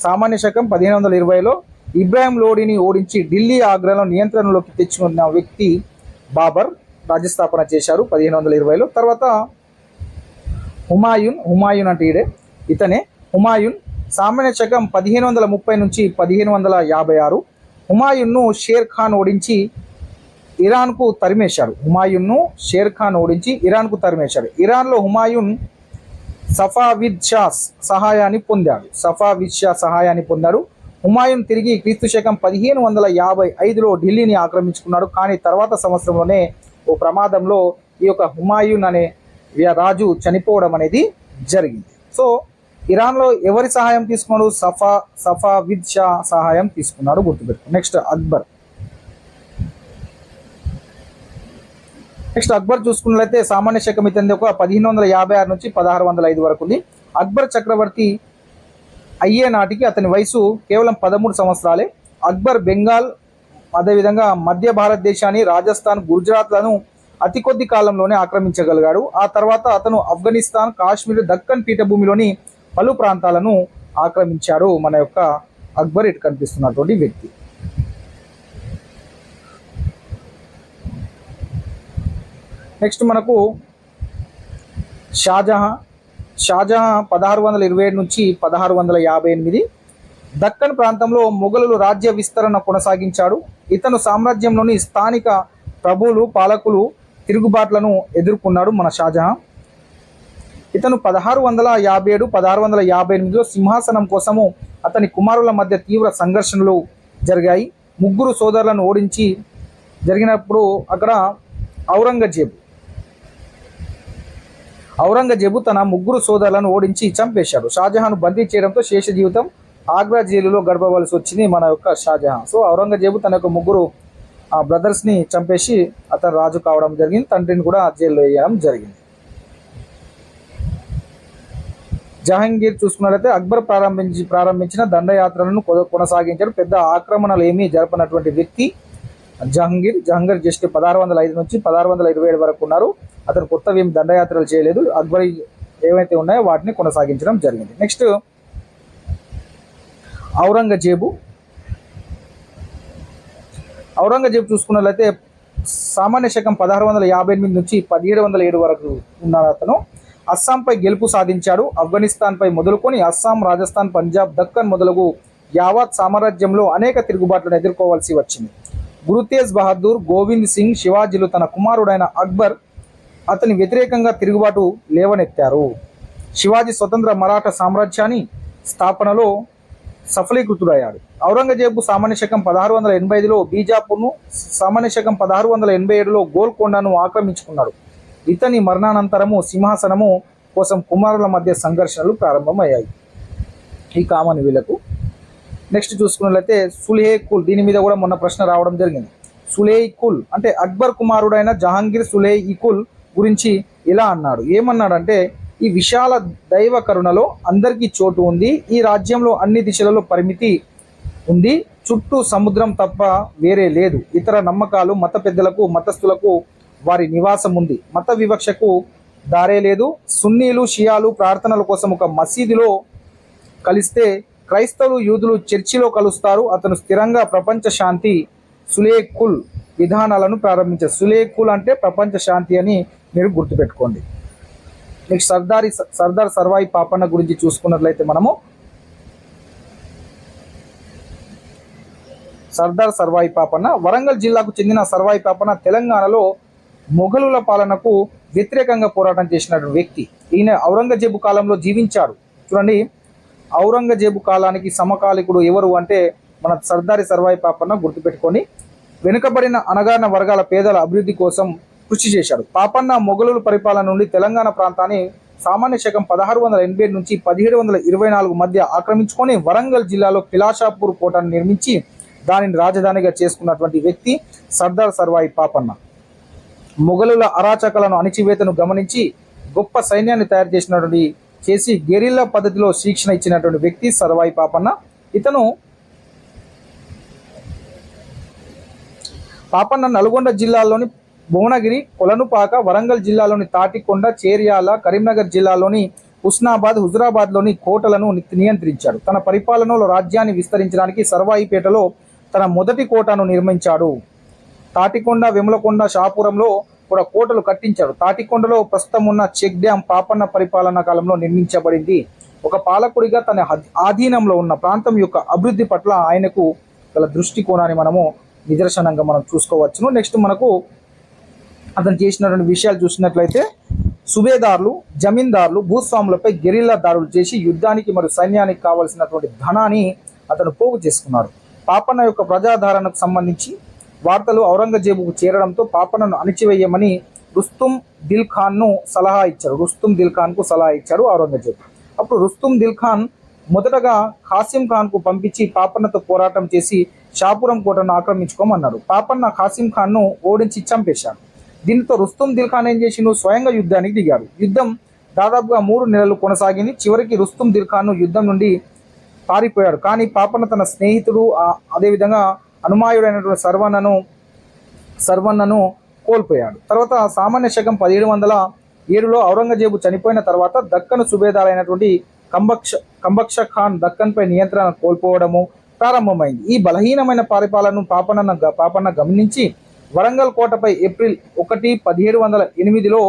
సామాన్య శకం 1520లో ఇబ్రాహీం లోడీని ఓడించి ఢిల్లీ, ఆగ్రాలో నియంత్రణలోకి తెచ్చుకున్న వ్యక్తి బాబర్. రాజ్యస్థాపన చేశారు 1520లో. తర్వాత హుమాయూన్ అంటే ఇతనే హుమాయూన్. సామాన్య శకం 1530 నుంచి 1556. హుమాయూన్ను షేర్ ఖాన్ ఓడించి ఇరాన్కు తరిమేశాడు. ఇరాన్లో హుమాయూన్ సఫావిద్ షా సహాయాన్ని పొందాడు. హుమాయూన్ తిరిగి క్రీస్తు శకం 1555లో ఢిల్లీని ఆక్రమించుకున్నాడు. కానీ తర్వాత సంవత్సరంలోనే ఓ ప్రమాదంలో ఈ యొక్క హుమాయూన్ అనే రాజు చనిపోవడం అనేది జరిగింది. సో ఇరాన్లో ఎవరి సహాయం తీసుకున్నాడు? సఫావిద్ షా సహాయం తీసుకున్నాడు, గుర్తుపెట్టుకో. నెక్స్ట్ అక్బర్ చూసుకున్నట్లయితే సామాన్య శకం ఇతని ఒక 1556 నుంచి 1605 వరకు ఉంది. అక్బర్ చక్రవర్తి అయ్యే నాటికి అతని వయసు కేవలం 13 సంవత్సరాలే. అక్బర్ బెంగాల్ అదేవిధంగా మధ్య భారతదేశాన్ని, రాజస్థాన్, గుజరాత్లను అతి కొద్ది కాలంలోనే ఆక్రమించగలిగాడు. ఆ తర్వాత అతను ఆఫ్ఘనిస్తాన్, కాశ్మీర్, దక్కన్ పీఠభూమిలోని పలు ప్రాంతాలను ఆక్రమించాడు మన యొక్క అక్బర్ ఇటు కనిపిస్తున్నటువంటి వ్యక్తి. నెక్స్ట్ మనకు షాజహాన్ 1627 నుంచి 1658 దక్కన్ ప్రాంతంలో మొఘలులు రాజ్య విస్తరణ కొనసాగించాడు. ఇతను సామ్రాజ్యంలోని స్థానిక ప్రభువులు, పాలకులు తిరుగుబాట్లను ఎదుర్కొన్నాడు మన షాజహాన్. ఇతను 1657, 1658లో సింహాసనం కోసము అతని కుమారుల మధ్య తీవ్ర సంఘర్షణలు జరిగాయి. ముగ్గురు సోదరులను ఓడించి జరిగినప్పుడు అక్కడ ఔరంగజేబు తన ముగ్గురు సోదరులను ఓడించి చంపేశాడు. షాజహాన్ బందీ చేయడంతో శేష జీవితం ఆగ్రా జైలులో గడపవలసి వచ్చింది మన యొక్క షాజహాన్. సో ఔరంగజేబు తన యొక్క ముగ్గురు బ్రదర్స్ని చంపేసి అతను రాజు కావడం జరిగింది. తండ్రిని కూడా జైల్లో వేయడం జరిగింది. జహంగీర్ చూసుకున్నట్లయితే అక్బర్ ప్రారంభించిన దండయాత్రలను కొనసాగించాడు. పెద్ద ఆక్రమణలు ఏమీ జరపనటువంటి వ్యక్తి జహంగీర్ జస్ట్ 1605 నుంచి 1627 వరకు ఉన్నారు. అతను కొత్తవి ఏమి దండయాత్రలు చేయలేదు. అక్బర్ ఏవైతే ఉన్నాయో వాటిని కొనసాగించడం జరిగింది. నెక్స్ట్ ఔరంగజేబు చూసుకున్నట్లయితే సామాన్య శకం 1658 నుంచి 1707 వరకు ఉన్నాడు. అతను అస్సాంపై గెలుపు సాధించాడు. ఆఫ్ఘనిస్తాన్పై మొదలుకొని అస్సాం, రాజస్థాన్, పంజాబ్, దక్కన్ మొదలగు యావత్ సామ్రాజ్యంలో అనేక తిరుగుబాట్లను ఎదుర్కోవాల్సి వచ్చింది. గురు తేజ్ బహదూర్, గోవింద్ సింగ్, శివాజీలు తన కుమారుడైన అక్బర్ అతని వ్యతిరేకంగా తిరుగుబాటు లేవనెత్తారు. శివాజీ స్వతంత్ర మరాఠా సామ్రాజ్యాన్ని స్థాపనలో సఫలీకృతుడయ్యాడు. ఔరంగజేబు సామాన్య శకం 1685లో బీజాపూర్ను, సామాన్య శకం 1687లో గోల్కొండను ఆక్రమించుకున్నాడు. ఇతని మరణానంతరము సింహాసనము కోసం కుమారుల మధ్య సంఘర్షణలు ప్రారంభమయ్యాయి. ఈ కామన్ వీళ్ళకు. నెక్స్ట్ చూసుకున్నట్లయితే సులేహ్ కుల్, దీని మీద కూడా మొన్న ప్రశ్న రావడం జరిగింది. సులేహ్ కుల్ అంటే అక్బర్ కుమారుడైన జహాంగీర్ సులేహ్ కుల్ గురించి ఇలా అన్నాడు. ఏమన్నాడంటే, ఈ విశాల దైవ కరుణలో అందరికీ చోటు ఉంది. ఈ రాజ్యంలో అన్ని దిశలలో పరిమితి ఉంది. చుట్టూ సముద్రం తప్ప వేరే లేదు. ఇతర నమ్మకాలు, మత పెద్దలకు, మతస్థులకు వారి నివాసం ఉంది. మత వివక్షకు దారే లేదు. సున్నీలు, షియాలు ప్రార్థనల కోసం ఒక మసీదులో కలిస్తే క్రైస్తవులు, యూదులు చర్చిలో కలుస్తారు. అతను స్థిరంగా ప్రపంచ శాంతి సులేహ్ కుల్ విధానాలను ప్రారంభించారు. సులేహ్ కుల్ అంటే ప్రపంచ శాంతి అని మీరు గుర్తుపెట్టుకోండి. నెక్స్ట్ సర్దార్ సర్వాయి పాపన్న గురించి చూసుకున్నట్లయితే మనము సర్దార్ సర్వాయి పాపన్న వరంగల్ జిల్లాకు చెందిన సర్వాయి పాపన్న తెలంగాణలో మొఘలుల పాలనకు వ్యతిరేకంగా పోరాటం చేసిన వ్యక్తి. ఈయన ఔరంగజేబు కాలంలో జీవించాడు. చూడండి, ఔరంగజేబు కాలానికి సమకాలికుడు ఎవరు అంటే మన సర్దారి సర్వాయి పాపన్న గుర్తుపెట్టుకొని వెనుకబడిన అణగారిన వర్గాల పేదల అభివృద్ధి కోసం కృషి చేశాడు. పాపన్న మొఘలుల పరిపాలన నుండి తెలంగాణ ప్రాంతాన్ని సామాన్య శకం 1687 నుంచి 1724 మధ్య ఆక్రమించుకొని వరంగల్ జిల్లాలో పిలాషాపూర్ కోటను నిర్మించి దానిని రాజధానిగా చేసుకున్నటువంటి వ్యక్తి సర్దార్ సర్వాయి పాపన్న. మొఘలుల అరాచకాలను, అణిచివేతను గమనించి గొప్ప సైన్యాన్ని తయారు చేసి గెరిల్లా పద్ధతిలో శిక్షణ ఇచ్చినటువంటి వ్యక్తి సర్వాయి పాపన్న. పాపన్న నల్గొండ జిల్లాలోని భువనగిరి, కొలనుపాక, వరంగల్ జిల్లాలోని తాటికొండ, చేర్యాల, కరీంనగర్ జిల్లాలోని హుస్నాబాద్, హుజురాబాద్లోని కోటలను నియంత్రించాడు. తన పరిపాలనలో రాజ్యాన్ని విస్తరించడానికి సర్వాయిపేటలో తన మొదటి కోటను నిర్మించాడు. తాటికొండ, వెములకొండ, షాపురంలో కూడా కోటలు కట్టించాడు. తాటికొండలో ప్రస్తుతం ఉన్న చెక్ డ్యాం పాపన్న పరిపాలనా కాలంలో నిర్మించబడింది. ఒక పాలకుడిగా తన ఆధీనంలో ఉన్న ప్రాంతం యొక్క అభివృద్ధి పట్ల ఆయనకు గల దృష్టికోణాన్ని మనము నిదర్శనంగా మనం చూసుకోవచ్చును. నెక్స్ట్ మనకు అతను చేసినటువంటి విషయాలు చూసినట్లయితే సుబేదారులు, జమీందారులు, భూస్వాములపై గెరిల్లా దాడులు చేసి యుద్ధానికి మరియు సైన్యానికి కావలసినటువంటి ధనాన్ని అతను పోగు చేసుకున్నాడు. పాపన్న యొక్క ప్రజాధారణకు సంబంధించి వార్తలు ఔరంగజేబుకు చేరడంతో పాపన్నను అణిచివేయమని రుస్తుం దిల్ ఖాన్కు సలహా ఇచ్చాడు ఔరంగజేబు. అప్పుడు రుస్తుం దిల్ ఖాన్ మొదటగా ఖాసిం ఖాన్కు పంపించి పాపన్నతో పోరాటం చేసి షాపురం కోటను ఆక్రమించుకోమన్నాడు. పాపన్న ఖాసిం ఖాన్ను ఓడించి చంపేశాడు. దీనితో రుస్తుం దిల్ ఖాన్ ఏం చేసిండు, స్వయంగా యుద్ధానికి దిగాడు. యుద్ధం దాదాపుగా 3 నెలలు కొనసాగింది. చివరికి రుస్తుం దిల్ ఖాన్ యుద్ధం నుండి పారిపోయాడు. కానీ పాపన్న తన స్నేహితుడు అదేవిధంగా అనుమాయుడైనటువంటి సర్వన్నను కోల్పోయాడు. తర్వాత సామాన్య శకం 1707లో ఔరంగజేబు చనిపోయిన తర్వాత దక్కను సుబేదారైనటువంటి కంబక్ష ఖాన్ దక్కన్పై నియంత్రణ కోల్పోవడము ప్రారంభమైంది. ఈ బలహీనమైన పరిపాలనను పాపన్న గమనించి వరంగల్ కోటపై ఏప్రిల్ 1, 1708లో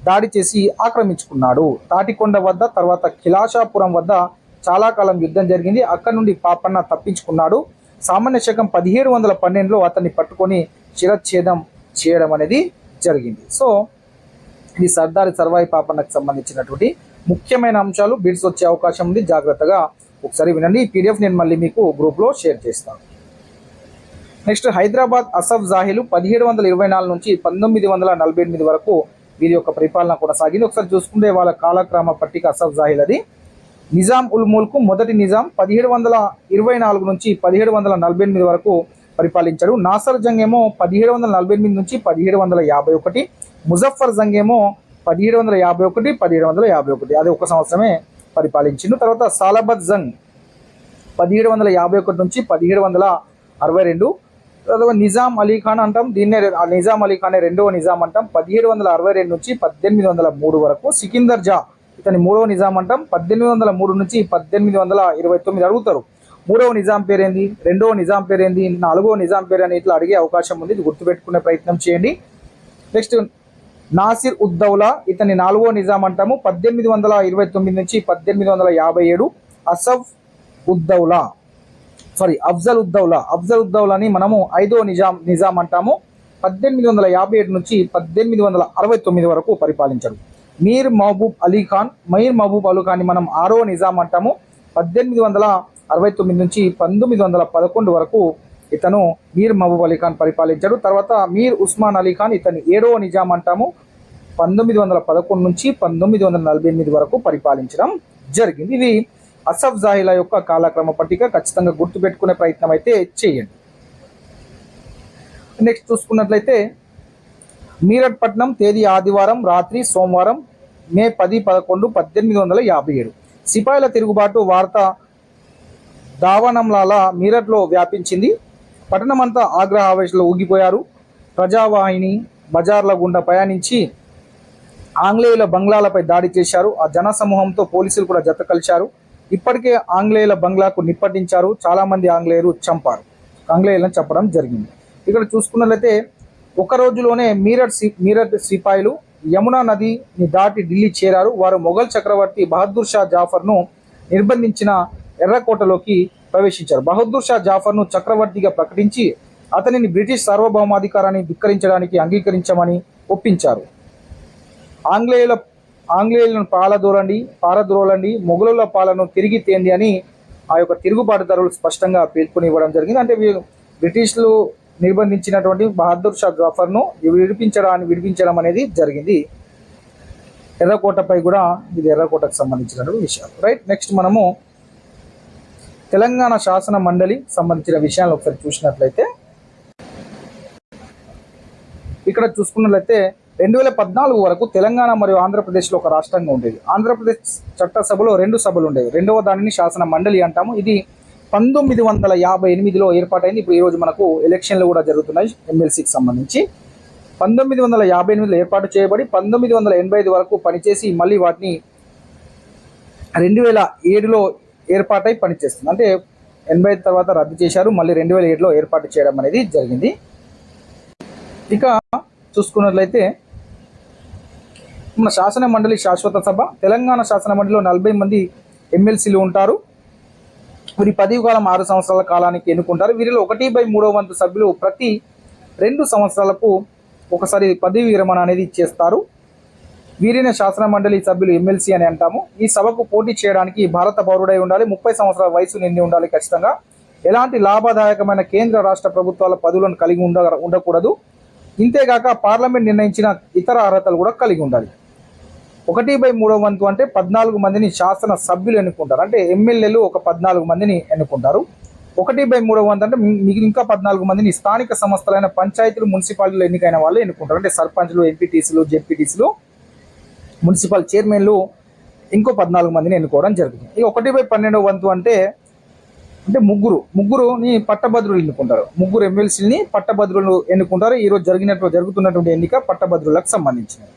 దాడి చేసి ఆక్రమించుకున్నాడు. తాటికొండ వద్ద తర్వాత కిలాషాపురం వద్ద చాలా కాలం యుద్ధం జరిగింది. అక్కడి నుండి పాపన్న తప్పించుకున్నాడు. సామాన్య శకం 1712లో అతన్ని పట్టుకొని శిరచ్ఛేదం చేయడం అనేది జరిగింది. సో ఇది సర్దారి సర్వాయి పాపన్నకు సంబంధించినటువంటి ముఖ్యమైన అంశాలు. బిడ్స్ వచ్చే అవకాశం ఉంది, జాగ్రత్తగా ఒకసారి వినండి. ఈ పీడిఎఫ్ నేను మళ్ళీ మీకు గ్రూప్లో షేర్ చేస్తాను. నెక్స్ట్ హైదరాబాద్ అసఫ్ జాహీలు 1724 నుంచి 1948 వరకు వీరి యొక్క పరిపాలన కొనసాగింది. ఒకసారి చూసుకుంటే వాళ్ళ కాలక్రమ పట్టిక అసఫ్ జాహీల్ అది. నిజాం ఉల్ ముల్క్ మొదటి నిజాం 1724 నుంచి 1748 వరకు పరిపాలించాడు. నాసర్ జంగ్ ఏమో 1748 నుంచి 1751, ముజఫర్ జంగ్ ఏమో 1751, 1751 అది ఒక సంవత్సరమే పరిపాలించిండు. తర్వాత సాలబత్ జంగ్ 1751 నుంచి 1762. తర్వాత నిజాం అలీ ఖాన్ అంటాం, దీన్నే నిజాం అలీ ఖాన్ రెండవ నిజాం అంటాం, 1762 నుంచి 1803 వరకు. సికిందర్ జా ఇతని మూడవ నిజాం అంటాం, 1803 నుంచి 1829 అడుగుతారు. మూడవ నిజాం పేరేంది, రెండవ నిజాం పేరేంది, నాలుగవ నిజాం పేరు అని ఇట్లా అడిగే అవకాశం ఉంది. ఇది గుర్తుపెట్టుకునే ప్రయత్నం చేయండి. నెక్స్ట్ నాసిర్ ఉద్దౌలా ఇతని నాలుగో నిజాం అంటాము, 1829 నుంచి 1857. అఫ్జల్ ఉద్దౌలాని మనము ఐదో నిజాం అంటాము, 1857 నుంచి 1869 వరకు పరిపాలించారు. మీర్ మహబూబ్ అలీ ఖాన్ మనం ఆరో నిజాం అంటాము, 1869 నుంచి 1911 వరకు ఇతను మీర్ మహబూబ్ అలీ ఖాన్ పరిపాలించాడు. తర్వాత మీర్ ఉస్మాన్ అలీ ఖాన్ ఇతని ఏడవ నిజాం అంటాము, 1911 నుంచి 1948 వరకు పరిపాలించడం జరిగింది. ఇది అసఫ్ జాహీల యొక్క కాలక్రమ పట్టిక. ఖచ్చితంగా గుర్తుపెట్టుకునే ప్రయత్నం అయితే చేయండి. నెక్స్ట్ చూసుకున్నట్లయితే మీరట్ పట్నం తేదీ ఆదివారం, రాత్రి సోమవారం, మే 10, 11, 1857. సిపాయిల తిరుగుబాటు వార్త దావానంలాలా మీరట్లో వ్యాపించింది. పట్టణమంతా ఆగ్రహ ఆవేశంలో ఊగిపోయారు. ప్రజావాహిని బజార్ల గుండా ప్రయాణించి ఆంగ్లేయుల బంగ్లాలపై దాడి చేశారు. ఆ జన సమూహంతో పోలీసులు కూడా జత కలిశారు. ఇప్పటికే ఆంగ్లేయుల బంగ్లాకు నిప్పటించారు. చాలామంది ఆంగ్లేయులను చంపడం జరిగింది. ఇక్కడ చూసుకున్నట్లయితే ఒక రోజులోనే మీరట్ సిపాయిలు యమునా నదిని దాటి ఢిల్లీ చేరారు. వారు మొఘల్ చక్రవర్తి బహదూర్ షా జాఫర్ను నిర్బంధించిన ఎర్రకోటలోకి ప్రవేశించారు. బహదూర్ షా జాఫర్ను చక్రవర్తిగా ప్రకటించి అతనిని బ్రిటిష్ సార్వభౌమాధికారాన్ని ధిక్కరించడానికి అంగీకరించమని ఒప్పించారు. ఆంగ్లేయులను పారద్రోలండి, మొఘలుల పాలను తిరిగి తేండి అని ఆ యొక్క తిరుగుబాటుదారులు స్పష్టంగా పేర్కొని ఇవ్వడం జరిగింది. అంటే బ్రిటిష్లు నిర్బంధించినటువంటి బహదూర్ షా జాఫర్ను విడిపించడం అనేది జరిగింది. ఎర్రకోటపై కూడా ఇది ఎర్రకోటకు సంబంధించినటువంటి విషయాలు. రైట్. నెక్స్ట్ మనము తెలంగాణ శాసన మండలి సంబంధించిన విషయాలు ఒకసారి చూసినట్లయితే ఇక్కడ చూసుకున్నట్లయితే 2014 వరకు తెలంగాణ మరియు ఆంధ్రప్రదేశ్లో ఒక రాష్ట్రంగా ఉండేది. ఆంధ్రప్రదేశ్ చట్టసభలో 2 సభలు ఉండేవి. రెండవ దానిని శాసన మండలి అంటాము. ఇది 1958లో ఏర్పాటైంది. ఇప్పుడు ఈరోజు మనకు ఎలక్షన్లు కూడా జరుగుతున్నాయి ఎమ్మెల్సీకి సంబంధించి. 1958లో ఏర్పాటు చేయబడి 1985 వరకు పనిచేసి మళ్ళీ వాటిని 2007లో ఏర్పాటై పనిచేస్తుంది. అంటే 85 తర్వాత రద్దు చేశారు, మళ్ళీ 2007లో ఏర్పాటు చేయడం అనేది జరిగింది. ఇక చూసుకున్నట్లయితే మన శాసన మండలి శాశ్వత సభ. తెలంగాణ శాసన మండలిలో 40 మంది ఎమ్మెల్సీలు ఉంటారు. వీరి పదవి కాలం 6 సంవత్సరాల కాలానికి ఎన్నుకుంటారు. వీరిలో 1/3 వంతు సభ్యులు ప్రతి 2 సంవత్సరాలకు ఒకసారి పదవి విరమణ అనేది ఇచ్చేస్తారు. వీరిని శాసన మండలి సభ్యులు ఎమ్మెల్సీ అని అంటాము. ఈ సభకు పోటీ చేయడానికి భారత పౌరుడై ఉండాలి, 30 సంవత్సరాల వయసు నిండి ఉండాలి ఖచ్చితంగా. ఎలాంటి లాభదాయకమైన కేంద్ర రాష్ట్ర ప్రభుత్వాల పదవులను కలిగి ఉండకూడదు. ఇంతేగాక పార్లమెంట్ నిర్ణయించిన ఇతర అర్హతలు కూడా కలిగి ఉండాలి. 1/3 వంతు అంటే 14 మందిని శాసన సభ్యులు ఎన్నుకుంటారు. అంటే ఎమ్మెల్యేలు ఒక 14 మందిని ఎన్నుకుంటారు. 1/3 వంతు అంటే మిగిలిన ఇంకా 14 మందిని స్థానిక సంస్థలైన పంచాయతీలు, మున్సిపాలిటీలు ఎన్నికైన వాళ్ళు ఎన్నుకుంటారు. అంటే సర్పంచ్లు, ఎంపీటీసీలు, జెడ్పీటీసీలు, మున్సిపల్ చైర్మన్లు ఇంకో 14 మందిని ఎన్నుకోవడం జరుగుతుంది. ఇక 1/12 వంతు అంటే అంటే ముగ్గురుని పట్టభద్రులు ఎన్నుకుంటారు. ముగ్గురు ఎమ్మెల్సీని పట్టభద్రులు ఎన్నుకుంటారు. ఈరోజు జరుగుతున్నటువంటి ఎన్నిక పట్టభద్రులకు సంబంధించినది.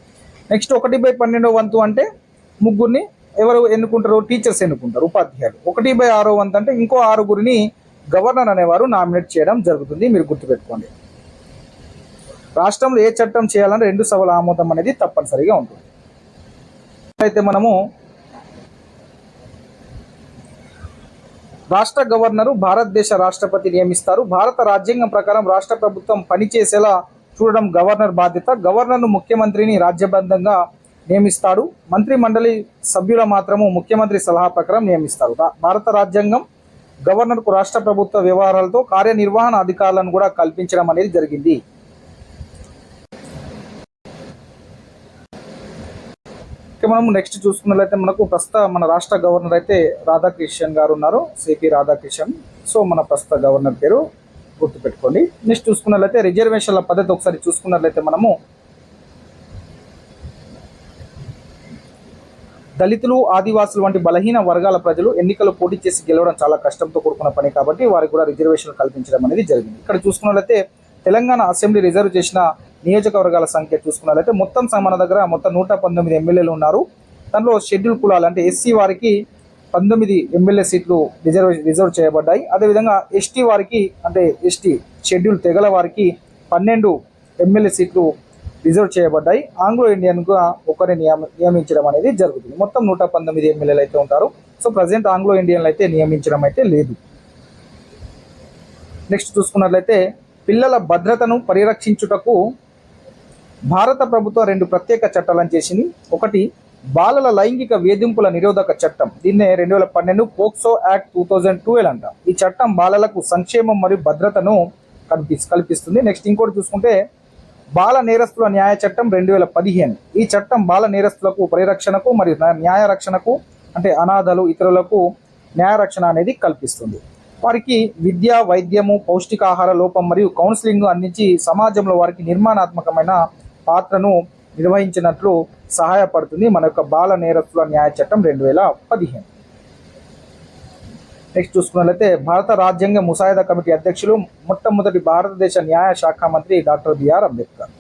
నెక్స్ట్ 1/12 వంతు అంటే ముగ్గురిని ఎవరు ఎన్నుకుంటారు? టీచర్స్ ఎన్నుకుంటారు, ఉపాధ్యాయులు. 1/6 వంతు అంటే ఇంకో 6గురిని గవర్నర్ అనేవారు నామినేట్ చేయడం జరుగుతుంది. మీరు గుర్తుపెట్టుకోండి. రాష్ట్రంలో ఏ చట్టం చేయాలని 2 సభల ఆమోదం అనేది తప్పనిసరిగా ఉంటుంది. అయితే మనము రాష్ట్ర గవర్నరు భారతదేశ రాష్ట్రపతి నియమిస్తారు. భారత రాజ్యాంగం ప్రకారం రాష్ట్ర ప్రభుత్వం పనిచేసేలా చూడడం గవర్నర్ బాధ్యత. గవర్నర్ను ముఖ్యమంత్రిని రాజ్యబద్ధంగా నియమిస్తాడు. మంత్రి మండలి సభ్యుల మాత్రము ముఖ్యమంత్రి సలహా ప్రకారం నియమిస్తారు. భారత రాజ్యాంగం గవర్నర్కు రాష్ట్ర ప్రభుత్వ వ్యవహారాలతో కార్యనిర్వహణ అధికారులను కూడా కల్పించడం అనేది జరిగింది. మనం నెక్స్ట్ చూసుకున్నట్లయితే మనకు మన రాష్ట్ర గవర్నర్ అయితే రాధాకృష్ణన్ గారు ఉన్నారు, సిపి రాధాకృష్ణన్. సో మన ప్రస్తుత గవర్నర్ పేరు గుర్తుపెట్టుకోండి. నెక్స్ట్ చూసుకున్నట్లయితే రిజర్వేషన్ల పద్ధతి ఒకసారి చూసుకున్నట్లయితే మనము దళితులు, ఆదివాసులు వంటి బలహీన వర్గాల ప్రజలు ఎన్నికలు పోటీ చేసి గెలవడం చాలా కష్టంతో కూడుకున్న పని కాబట్టి వారికి కూడా రిజర్వేషన్లు కల్పించడం అనేది జరిగింది. ఇక్కడ చూసుకున్నట్లయితే తెలంగాణ అసెంబ్లీ రిజర్వ్ చేసిన నియోజకవర్గాల సంఖ్య చూసుకున్నట్లయితే మొత్తం మన దగ్గర మొత్తం 119 ఎమ్మెల్యేలు ఉన్నారు. దాంట్లో షెడ్యూల్ కులాలు అంటే ఎస్సీ వారికి 19 ఎమ్మెల్యే సీట్లు రిజర్వ్ చేయబడ్డాయి. అదేవిధంగా ఎస్టీ వారికి అంటే ఎస్టీ షెడ్యూల్ తెగల వారికి 12 ఎమ్మెల్యే సీట్లు రిజర్వ్ చేయబడ్డాయి. ఆంగ్లో ఇండియన్గా ఒకరిని నియమించడం అనేది జరుగుతుంది. మొత్తం 119 ఎమ్మెల్యేలు అయితే ఉంటారు. సో ప్రజెంట్ ఆంగ్లో ఇండియన్లు అయితే నియమించడం అయితే లేదు. నెక్స్ట్ చూసుకున్నట్లయితే పిల్లల భద్రతను పరిరక్షించుటకు భారత ప్రభుత్వం 2 ప్రత్యేక చట్టాలను చేసింది. ఒకటి బాలల లైంగిక వేధింపుల నిరోధక చట్టం, దీన్నే 2012 పోక్సో యాక్ట్ 2012 అంట. ఈ చట్టం బాలలకు సంక్షేమం మరియు భద్రతను కల్పిస్తుంది. నెక్స్ట్ ఇంకోటి చూసుకుంటే బాల నేరస్తుల న్యాయ చట్టం 2015. ఈ చట్టం బాల నేరస్తులకు పరిరక్షణకు మరియు న్యాయ రక్షణకు అంటే అనాథలు ఇతరులకు న్యాయ రక్షణ అనేది కల్పిస్తుంది. వారికి విద్య, వైద్యము, పౌష్టికాహార లోపం మరియు కౌన్సిలింగ్ అందించి సమాజంలో వారికి నిర్మాణాత్మకమైన పాత్రను నిర్వహించినట్లు సహాయపడుతుంది మన యొక్క బాల నేరస్తుల న్యాయ చట్టం 2015. నెక్స్ట్ చూసుకున్నట్లయితే భారత రాజ్యాంగ ముసాయిదా కమిటీ అధ్యక్షులు మొట్టమొదటి భారతదేశ న్యాయ శాఖ మంత్రి డాక్టర్ బిఆర్ అంబేద్కర్.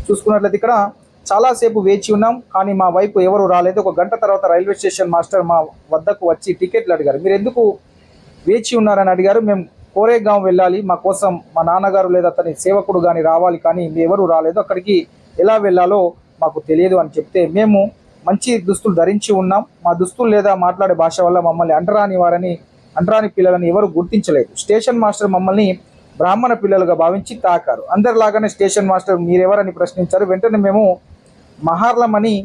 చూసుకున్నట్లయితే ఇక్కడ చాలాసేపు వేచి ఉన్నాం కానీ మా వైపు ఎవరు రాలేదు. 1 గంట తర్వాత రైల్వే స్టేషన్ మాస్టర్ మా వద్దకు వచ్చి టికెట్లు అడిగారు. మీరు ఎందుకు వేచి ఉన్నారని అడిగారు. మేము కోరేగాం వెళ్ళాలి, మా కోసం మా నాన్నగారు లేదా అతని సేవకుడు కానీ రావాలి, కానీ ఎవరు రాలేదు, అక్కడికి ఎలా వెళ్ళాలో మాకు తెలియదు అని చెప్తే మేము మంచి దుస్తులు ధరించి ఉన్నాం, మా దుస్తులు లేదా మాట్లాడే భాష వల్ల మమ్మల్ని అంటరాని పిల్లలని ఎవరు గుర్తించలేదు. స్టేషన్ మాస్టర్ మమ్మల్ని బ్రాహ్మణ పిల్లలుగా భావించి తాకారు. అందరిలాగానే స్టేషన్ మాస్టర్ మీరెవరని ప్రశ్నించారు. వెంటనే మేము మహార్లం అని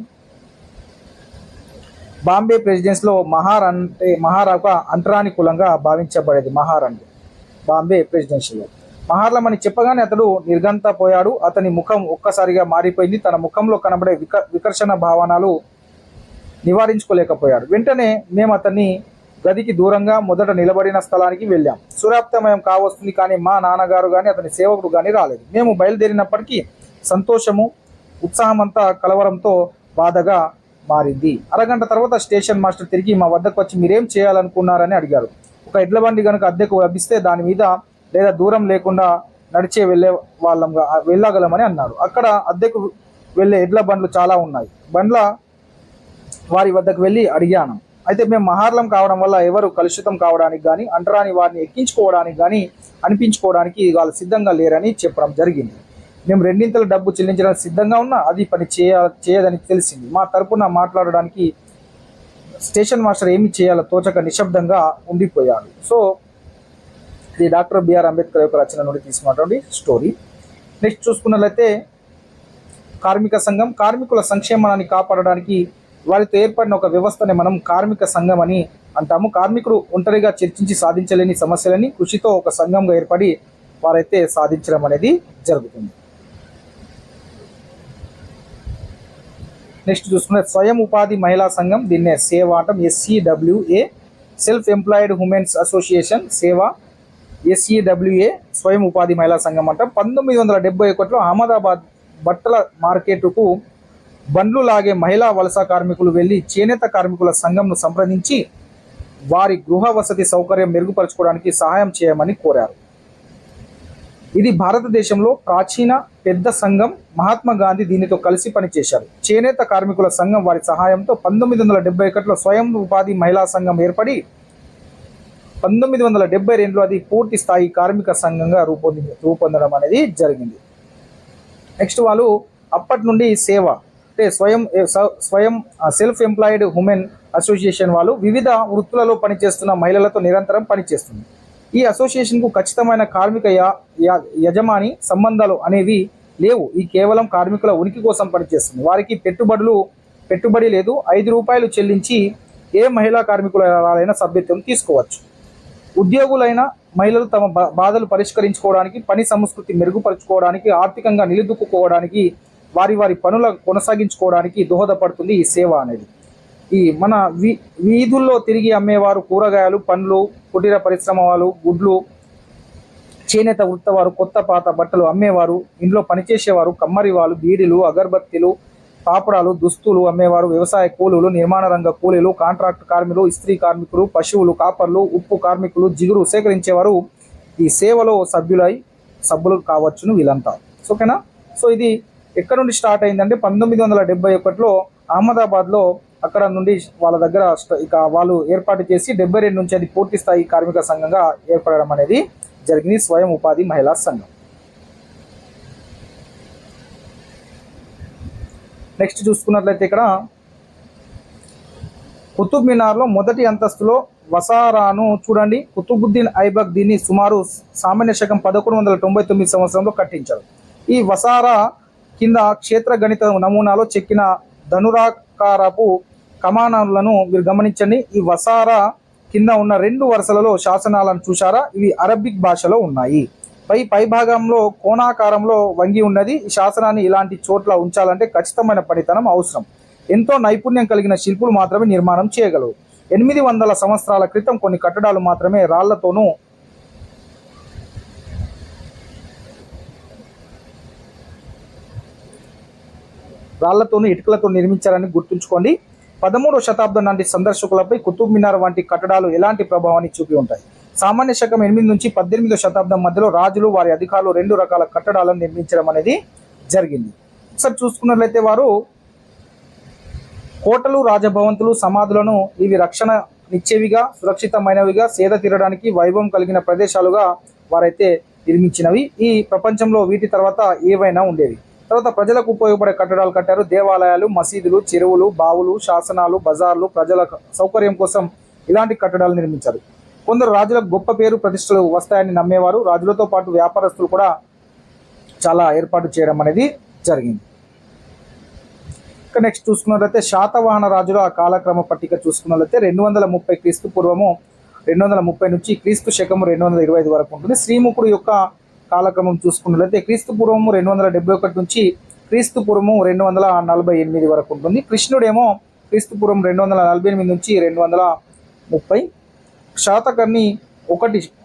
బాంబే ప్రెసిడెన్సీలో మహార్ ఒక అంటరాని కులంగా భావించబడేది. మహార్ అంటే బాంబే ప్రెసిడెన్సీలో మహార్లం అని చెప్పగానే అతడు నిర్గంతపోయాడు. అతని ముఖం ఒక్కసారిగా మారిపోయింది. తన ముఖంలో కనబడే వికర్షణ భావనలు నివారించుకోలేకపోయాడు. వెంటనే మేము అతన్ని గదికి దూరంగా మొదట నిలబడిన స్థలానికి వెళ్ళాం. సూర్యాస్తమయం కావస్తుంది కానీ మా నాన్నగారు కానీ అతని సేవకుడు కానీ రాలేదు. మేము బయలుదేరినప్పటికీ సంతోషము, ఉత్సాహమంతా కలవరంతో బాధగా మారింది. అరగంట తర్వాత స్టేషన్ మాస్టర్ తిరిగి మా వద్దకు వచ్చి మీరేం చేయాలనుకున్నారని అడిగారు. ఒక ఎడ్ల బండి కనుక అద్దెకు లభిస్తే దాని మీద లేదా దూరం లేకుండా నడిచే వెళ్ళగలమని అన్నారు. అక్కడ అద్దెకు వెళ్ళే ఎడ్ల బండ్లు చాలా ఉన్నాయి. బండ్ల వారి వద్దకు వెళ్ళి అడిగాను. అయితే మేము మహార్లం కావడం వల్ల ఎవరు కలుషితం కావడానికి కానీ అంటరాని వారిని ఎక్కించుకోవడానికి కానీ అనిపించుకోవడానికి వాళ్ళు సిద్ధంగా లేరని చెప్పడం జరిగింది. మేము 2 డబ్బు చెల్లించడానికి సిద్ధంగా ఉన్నా అది పని చేయదని తెలిసింది. మా తరపున మాట్లాడడానికి స్టేషన్ మాస్టర్ ఏమి చేయాలో తోచక నిశ్శబ్దంగా ఉండిపోయాడు. సో ఇది డాక్టర్ బిఆర్ అంబేద్కర్ యొక్క రచన నుండి తీసుకున్నటువంటి స్టోరీ. నెక్స్ట్ చూసుకున్నట్లయితే కార్మిక సంఘం కార్మికుల సంక్షేమాన్ని కాపాడడానికి వారితో ఏర్పడిన ఒక వ్యవస్థని మనం కార్మిక సంఘం అని అంటాము. కార్మికుడు ఒంటరిగా చర్చించి సాధించలేని సమస్యలని కృషితో ఒక సంఘంగా ఏర్పడి వారైతే సాధించడం అనేది జరుగుతుంది. నెక్స్ట్ చూసుకున్న స్వయం ఉపాధి మహిళా సంఘం, దీన్నే సేవ అంటాం. SCWA self employed women's association సేవ, SCWA స్వయం ఉపాధి మహిళా సంఘం అంటాం. 1971లో అహ్మదాబాద్ బట్టల మార్కెట్కు బండ్లు లాగే మహిళా వలస కార్మికులు వెళ్ళి చేనేత కార్మికుల సంఘంను సంప్రదించి వారి గృహ వసతి సౌకర్యం మెరుగుపరచుకోవడానికి సహాయం చేయమని కోరారు. ఇది భారతదేశంలో ప్రాచీన పెద్ద సంఘం. మహాత్మా గాంధీ దీనితో కలిసి పనిచేశారు. చేనేత కార్మికుల సంఘం వారి సహాయంతో 1971లో స్వయం ఉపాధి మహిళా సంఘం ఏర్పడి 1972లో అది పూర్తి స్థాయి కార్మిక సంఘంగా రూపొందడం అనేది జరిగింది. నెక్స్ట్ వాళ్ళు అప్పటి నుండి సేవ అంటే స్వయం సెల్ఫ్ ఎంప్లాయిడ్ ఉమెన్ అసోసియేషన్ వాళ్ళు వివిధ వృత్తులలో పనిచేస్తున్న మహిళలతో నిరంతరం పనిచేస్తుంది. ఈ అసోసియేషన్కు ఖచ్చితమైన కార్మిక యజమాని సంబంధాలు అనేవి లేవు. ఈ కేవలం కార్మికుల ఉనికి కోసం పనిచేస్తుంది. వారికి పెట్టుబడి లేదు. ₹5 చెల్లించి ఏ మహిళా కార్మికులైనా సభ్యత్వం తీసుకోవచ్చు. ఉద్యోగులైన మహిళలు తమ బాధలు పరిష్కరించుకోవడానికి, పని సంస్కృతి మెరుగుపరుచుకోవడానికి, ఆర్థికంగా నిలదొక్కుకోవడానికి, వారి పనుల కొనసాగించుకోవడానికి దోహదపడుతుంది ఈ సేవ అనేది. ఈ మన వీధుల్లో తిరిగి అమ్మేవారు, కూరగాయలు, పండ్లు, కుటీర పరిశ్రమ వాళ్ళు, గుడ్లు, చేనేత వృత్తవారు, కొత్త పాత బట్టలు అమ్మేవారు, ఇంట్లో పనిచేసేవారు, కమ్మరి వాళ్ళు, బీడీలు, అగరబత్తీలు, పాపడాలు, దుస్తులు అమ్మేవారు, వ్యవసాయ కూలీలు, నిర్మాణ రంగ కూలీలు, కాంట్రాక్ట్ కార్మికులు, ఇస్త్రీ కార్మికులు, పశువులు కాపర్లు, ఉప్పు కార్మికులు, జిగురు సేకరించేవారు ఈ సేవలో సభ్యులు కావచ్చును వీళ్ళంతా. ఓకేనా. సో ఇది ఎక్కడ నుండి స్టార్ట్ అయిందంటే 1971లో అహ్మదాబాద్లో అక్కడ నుండి వాళ్ళ దగ్గర ఇక వాళ్ళు ఏర్పాటు చేసి 72 నుంచి అది పూర్తి స్థాయి కార్మిక సంఘంగా ఏర్పడడం అనేది జరిగింది. స్వయం ఉపాధి మహిళా సంఘం. నెక్స్ట్ చూసుకున్నట్లయితే ఇక్కడ కుతుబ్ మినార్లో మొదటి అంతస్తులో వసారాను చూడండి. కుతుబుద్దీన్ ఐబక్ దీన్ని సుమారు సామాన్య శకం 1199 సంవత్సరంలో కట్టించారు. ఈ వసారా కింద క్షేత్ర గణిత నమూనాలో చెక్కిన ధనురాకారపు కమానాలను మీరు గమనించండి. ఈ వసారా కింద ఉన్న 2 వరుసలలో శాసనాలను చూశారా? ఇవి అరబిక్ భాషలో ఉన్నాయి. పై భాగంలో కోణాకారంలో వంగి ఉన్నది. ఈ శాసనాన్ని ఇలాంటి చోట్ల ఉంచాలంటే ఖచ్చితమైన పనితనం అవసరం. ఎంతో నైపుణ్యం కలిగిన శిల్పులు మాత్రమే నిర్మాణం చేయగలరు. 800 సంవత్సరాల క్రితం కొన్ని కట్టడాలు మాత్రమే రాళ్లతోనూ ఇటుకలతో నిర్మించారని గుర్తుంచుకోండి. 13వ శతాబ్దం నాటి సందర్శకులపై కుతుబ్ మినార్ వంటి కట్టడాలు ఎలాంటి ప్రభావాన్ని చూపి ఉంటాయి? సామాన్య శకం 8 నుంచి 18వ శతాబ్దం మధ్యలో రాజులు వారి అధికారులు 2 రకాల కట్టడాలను నిర్మించడం అనేది జరిగింది. ఒకసారి చూసుకున్నట్లయితే వారు కోటలు, రాజభవంతులు, సమాధులను ఇవి రక్షణ నిచ్చేవిగా, సురక్షితమైనవిగా, సేద తీరడానికి వైభవం కలిగిన ప్రదేశాలుగా వారైతే నిర్మించినవి. ఈ ప్రపంచంలో వీటి తర్వాత ఏవైనా ఉండేవి. తర్వాత ప్రజలకు ఉపయోగపడే కట్టడాలు కట్టారు. దేవాలయాలు, మసీదులు, చెరువులు, బావులు, శాసనాలు, బజార్లు, ప్రజల సౌకర్యం కోసం ఇలాంటి కట్టడాలు నిర్మించారు. కొందరు రాజులకు గొప్ప పేరు ప్రతిష్టలు వస్తాయని నమ్మేవారు. రాజులతో పాటు వ్యాపారస్తులు కూడా చాలా ఏర్పాటు చేయడం అనేది జరిగింది. ఇక నెక్స్ట్ చూసుకున్నట్లయితే శాతవాహన రాజుల కాలక్రమ పట్టిక చూసుకున్నట్లయితే 230 క్రీస్తు పూర్వము 230 నుంచి క్రీస్తు శకము 225 వరకు ఉంటుంది. శ్రీముఖుడు యొక్క కాలక్రమం చూసుకున్నట్లయితే క్రీస్తు పూర్వము 271 నుంచి క్రీస్తు పూర్వము 248 వరకు ఉంటుంది. కృష్ణుడేమో క్రీస్తు పూర్వం 248 నుంచి 230. శాతకర్ణి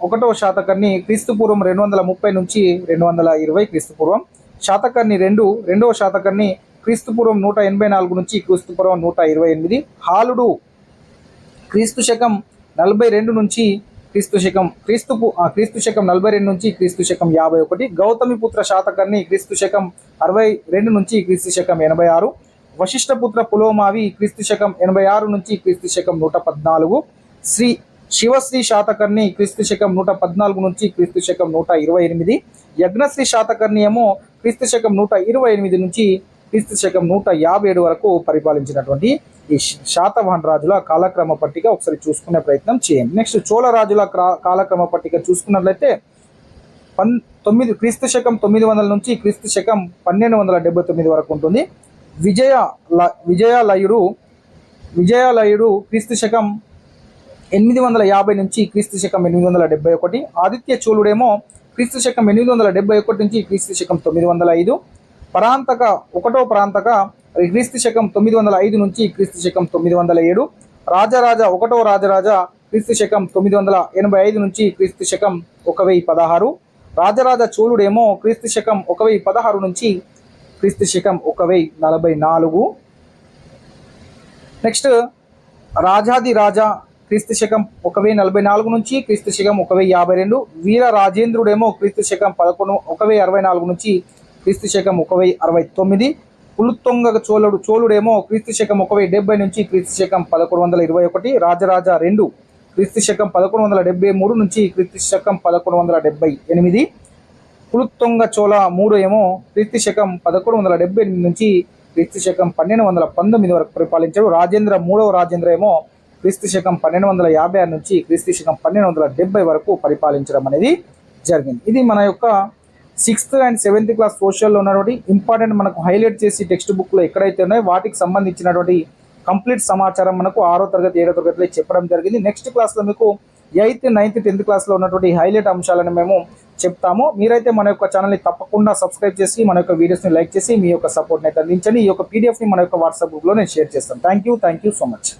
ఒకటవ శాతకర్ణి క్రీస్తు పూర్వం 230 నుంచి 220 క్రీస్తు పూర్వం. శాతకర్ణి రెండవ శాతకర్ణి క్రీస్తు పూర్వం 184 నుంచి క్రీస్తు పూర్వం 128. హాలుడు క్రీస్తు శకం 42 నుంచి క్రీస్తు శకం 42 నుంచి క్రీస్తు శకం 51. గౌతమిపుత్ర శాతకర్ణి క్రీస్తు శకం 62 నుంచి క్రీస్తు శకం 86. వశిష్ఠపుత్ర పులోమావి క్రీస్తు శకం 86 నుంచి క్రీస్తు శకం 114. శివశ్రీ శాతకర్ణి క్రీస్తు శకం 114 నుంచి క్రీస్తు శకం 128. యజ్ఞశ్రీ శాతకర్ణి ఏమో క్రీస్తు శకం 128 నుంచి క్రీస్తు శకం 157 వరకు పరిపాలించినటువంటి ఈ శాతవాహన రాజుల కాలక్రమ పట్టిక ఒకసారి చూసుకునే ప్రయత్నం చేయండి. నెక్స్ట్ చోళ రాజుల కాలక్రమ పట్టిక చూసుకున్నట్లయితే క్రీస్తు శకం 900 నుంచి క్రీస్తు శకం 1279 వరకు ఉంటుంది. విజయాలయుడు క్రీస్తు శకం 850 నుంచి క్రీస్తు శకం 871. ఆదిత్య చోళుడేమో క్రీస్తు శకం 871 నుంచి క్రీస్తు శకం 905. ఒకటో పరాంతక క్రీస్తు శకం 905 నుంచి క్రీస్తు శకం 907. ఒకటో రాజరాజ క్రీస్తు శకం 985 నుంచి క్రీస్తు శకం 1016. రాజరాజ చోళుడేమో క్రీస్తు శకం 1016 నుంచి క్రీస్తు శకం 1044. నెక్స్ట్ రాజాది రాజా క్రీస్తు శకం 1044 నుంచి క్రీస్తు శకం 1052. వీర రాజేంద్రుడేమో క్రీస్తు శకం 1064 నుంచి క్రీస్తు శకం 1069. కులుత్తొంగ చోళుడేమో క్రీస్తు శకం 1070 నుంచి క్రీస్తు శకం 1121. రాజరాజ 2 క్రీస్తు శకం 1173 నుంచి క్రీస్తు శకం 1178. కులుత్తొంగ చోళ 3 ఏమో క్రీస్తు శకం 1178 నుంచి క్రీస్తు శకం 1219 వరకు పరిపాలించాడు. రాజేంద్ర 3వ రాజేంద్ర ఏమో క్రీస్తు శకం 1256 నుంచి క్రీస్తు శకం 1270 వరకు పరిపాలించడం అనేది జరిగింది. ఇది మన యొక్క 6th and 7th క్లాస్ సోషల్లో ఉన్నటువంటి ఇంపార్టెంట్ మనకు హైలైట్ చేసి టెక్స్ట్ బుక్లో ఎక్కడైతే ఉన్నాయో వాటికి సంబంధించినటువంటి కంప్లీట్ సమాచారం మనకు 6వ తరగతి 7వ తరగతిలో చెప్పడం జరిగింది. నెక్స్ట్ క్లాస్లో మీకు 8th, 9th, 10th క్లాస్లో ఉన్నటువంటి హైలైట్ అంశాలను మేము చెప్తాము. మీరైతే మన యొక్క ఛానల్ని తప్పకుండా సబ్స్క్రైబ్ చేసి మన యొక్క వీడియోస్ని లైక్ చేసి మీ యొక్క సపోర్ట్ని అయితే అందించండి. ఈ యొక్క పీడిఎఫ్ని మన యొక్క వాట్సాప్ గ్రూప్లో నేను షేర్ చేస్తాను. Thank you so much.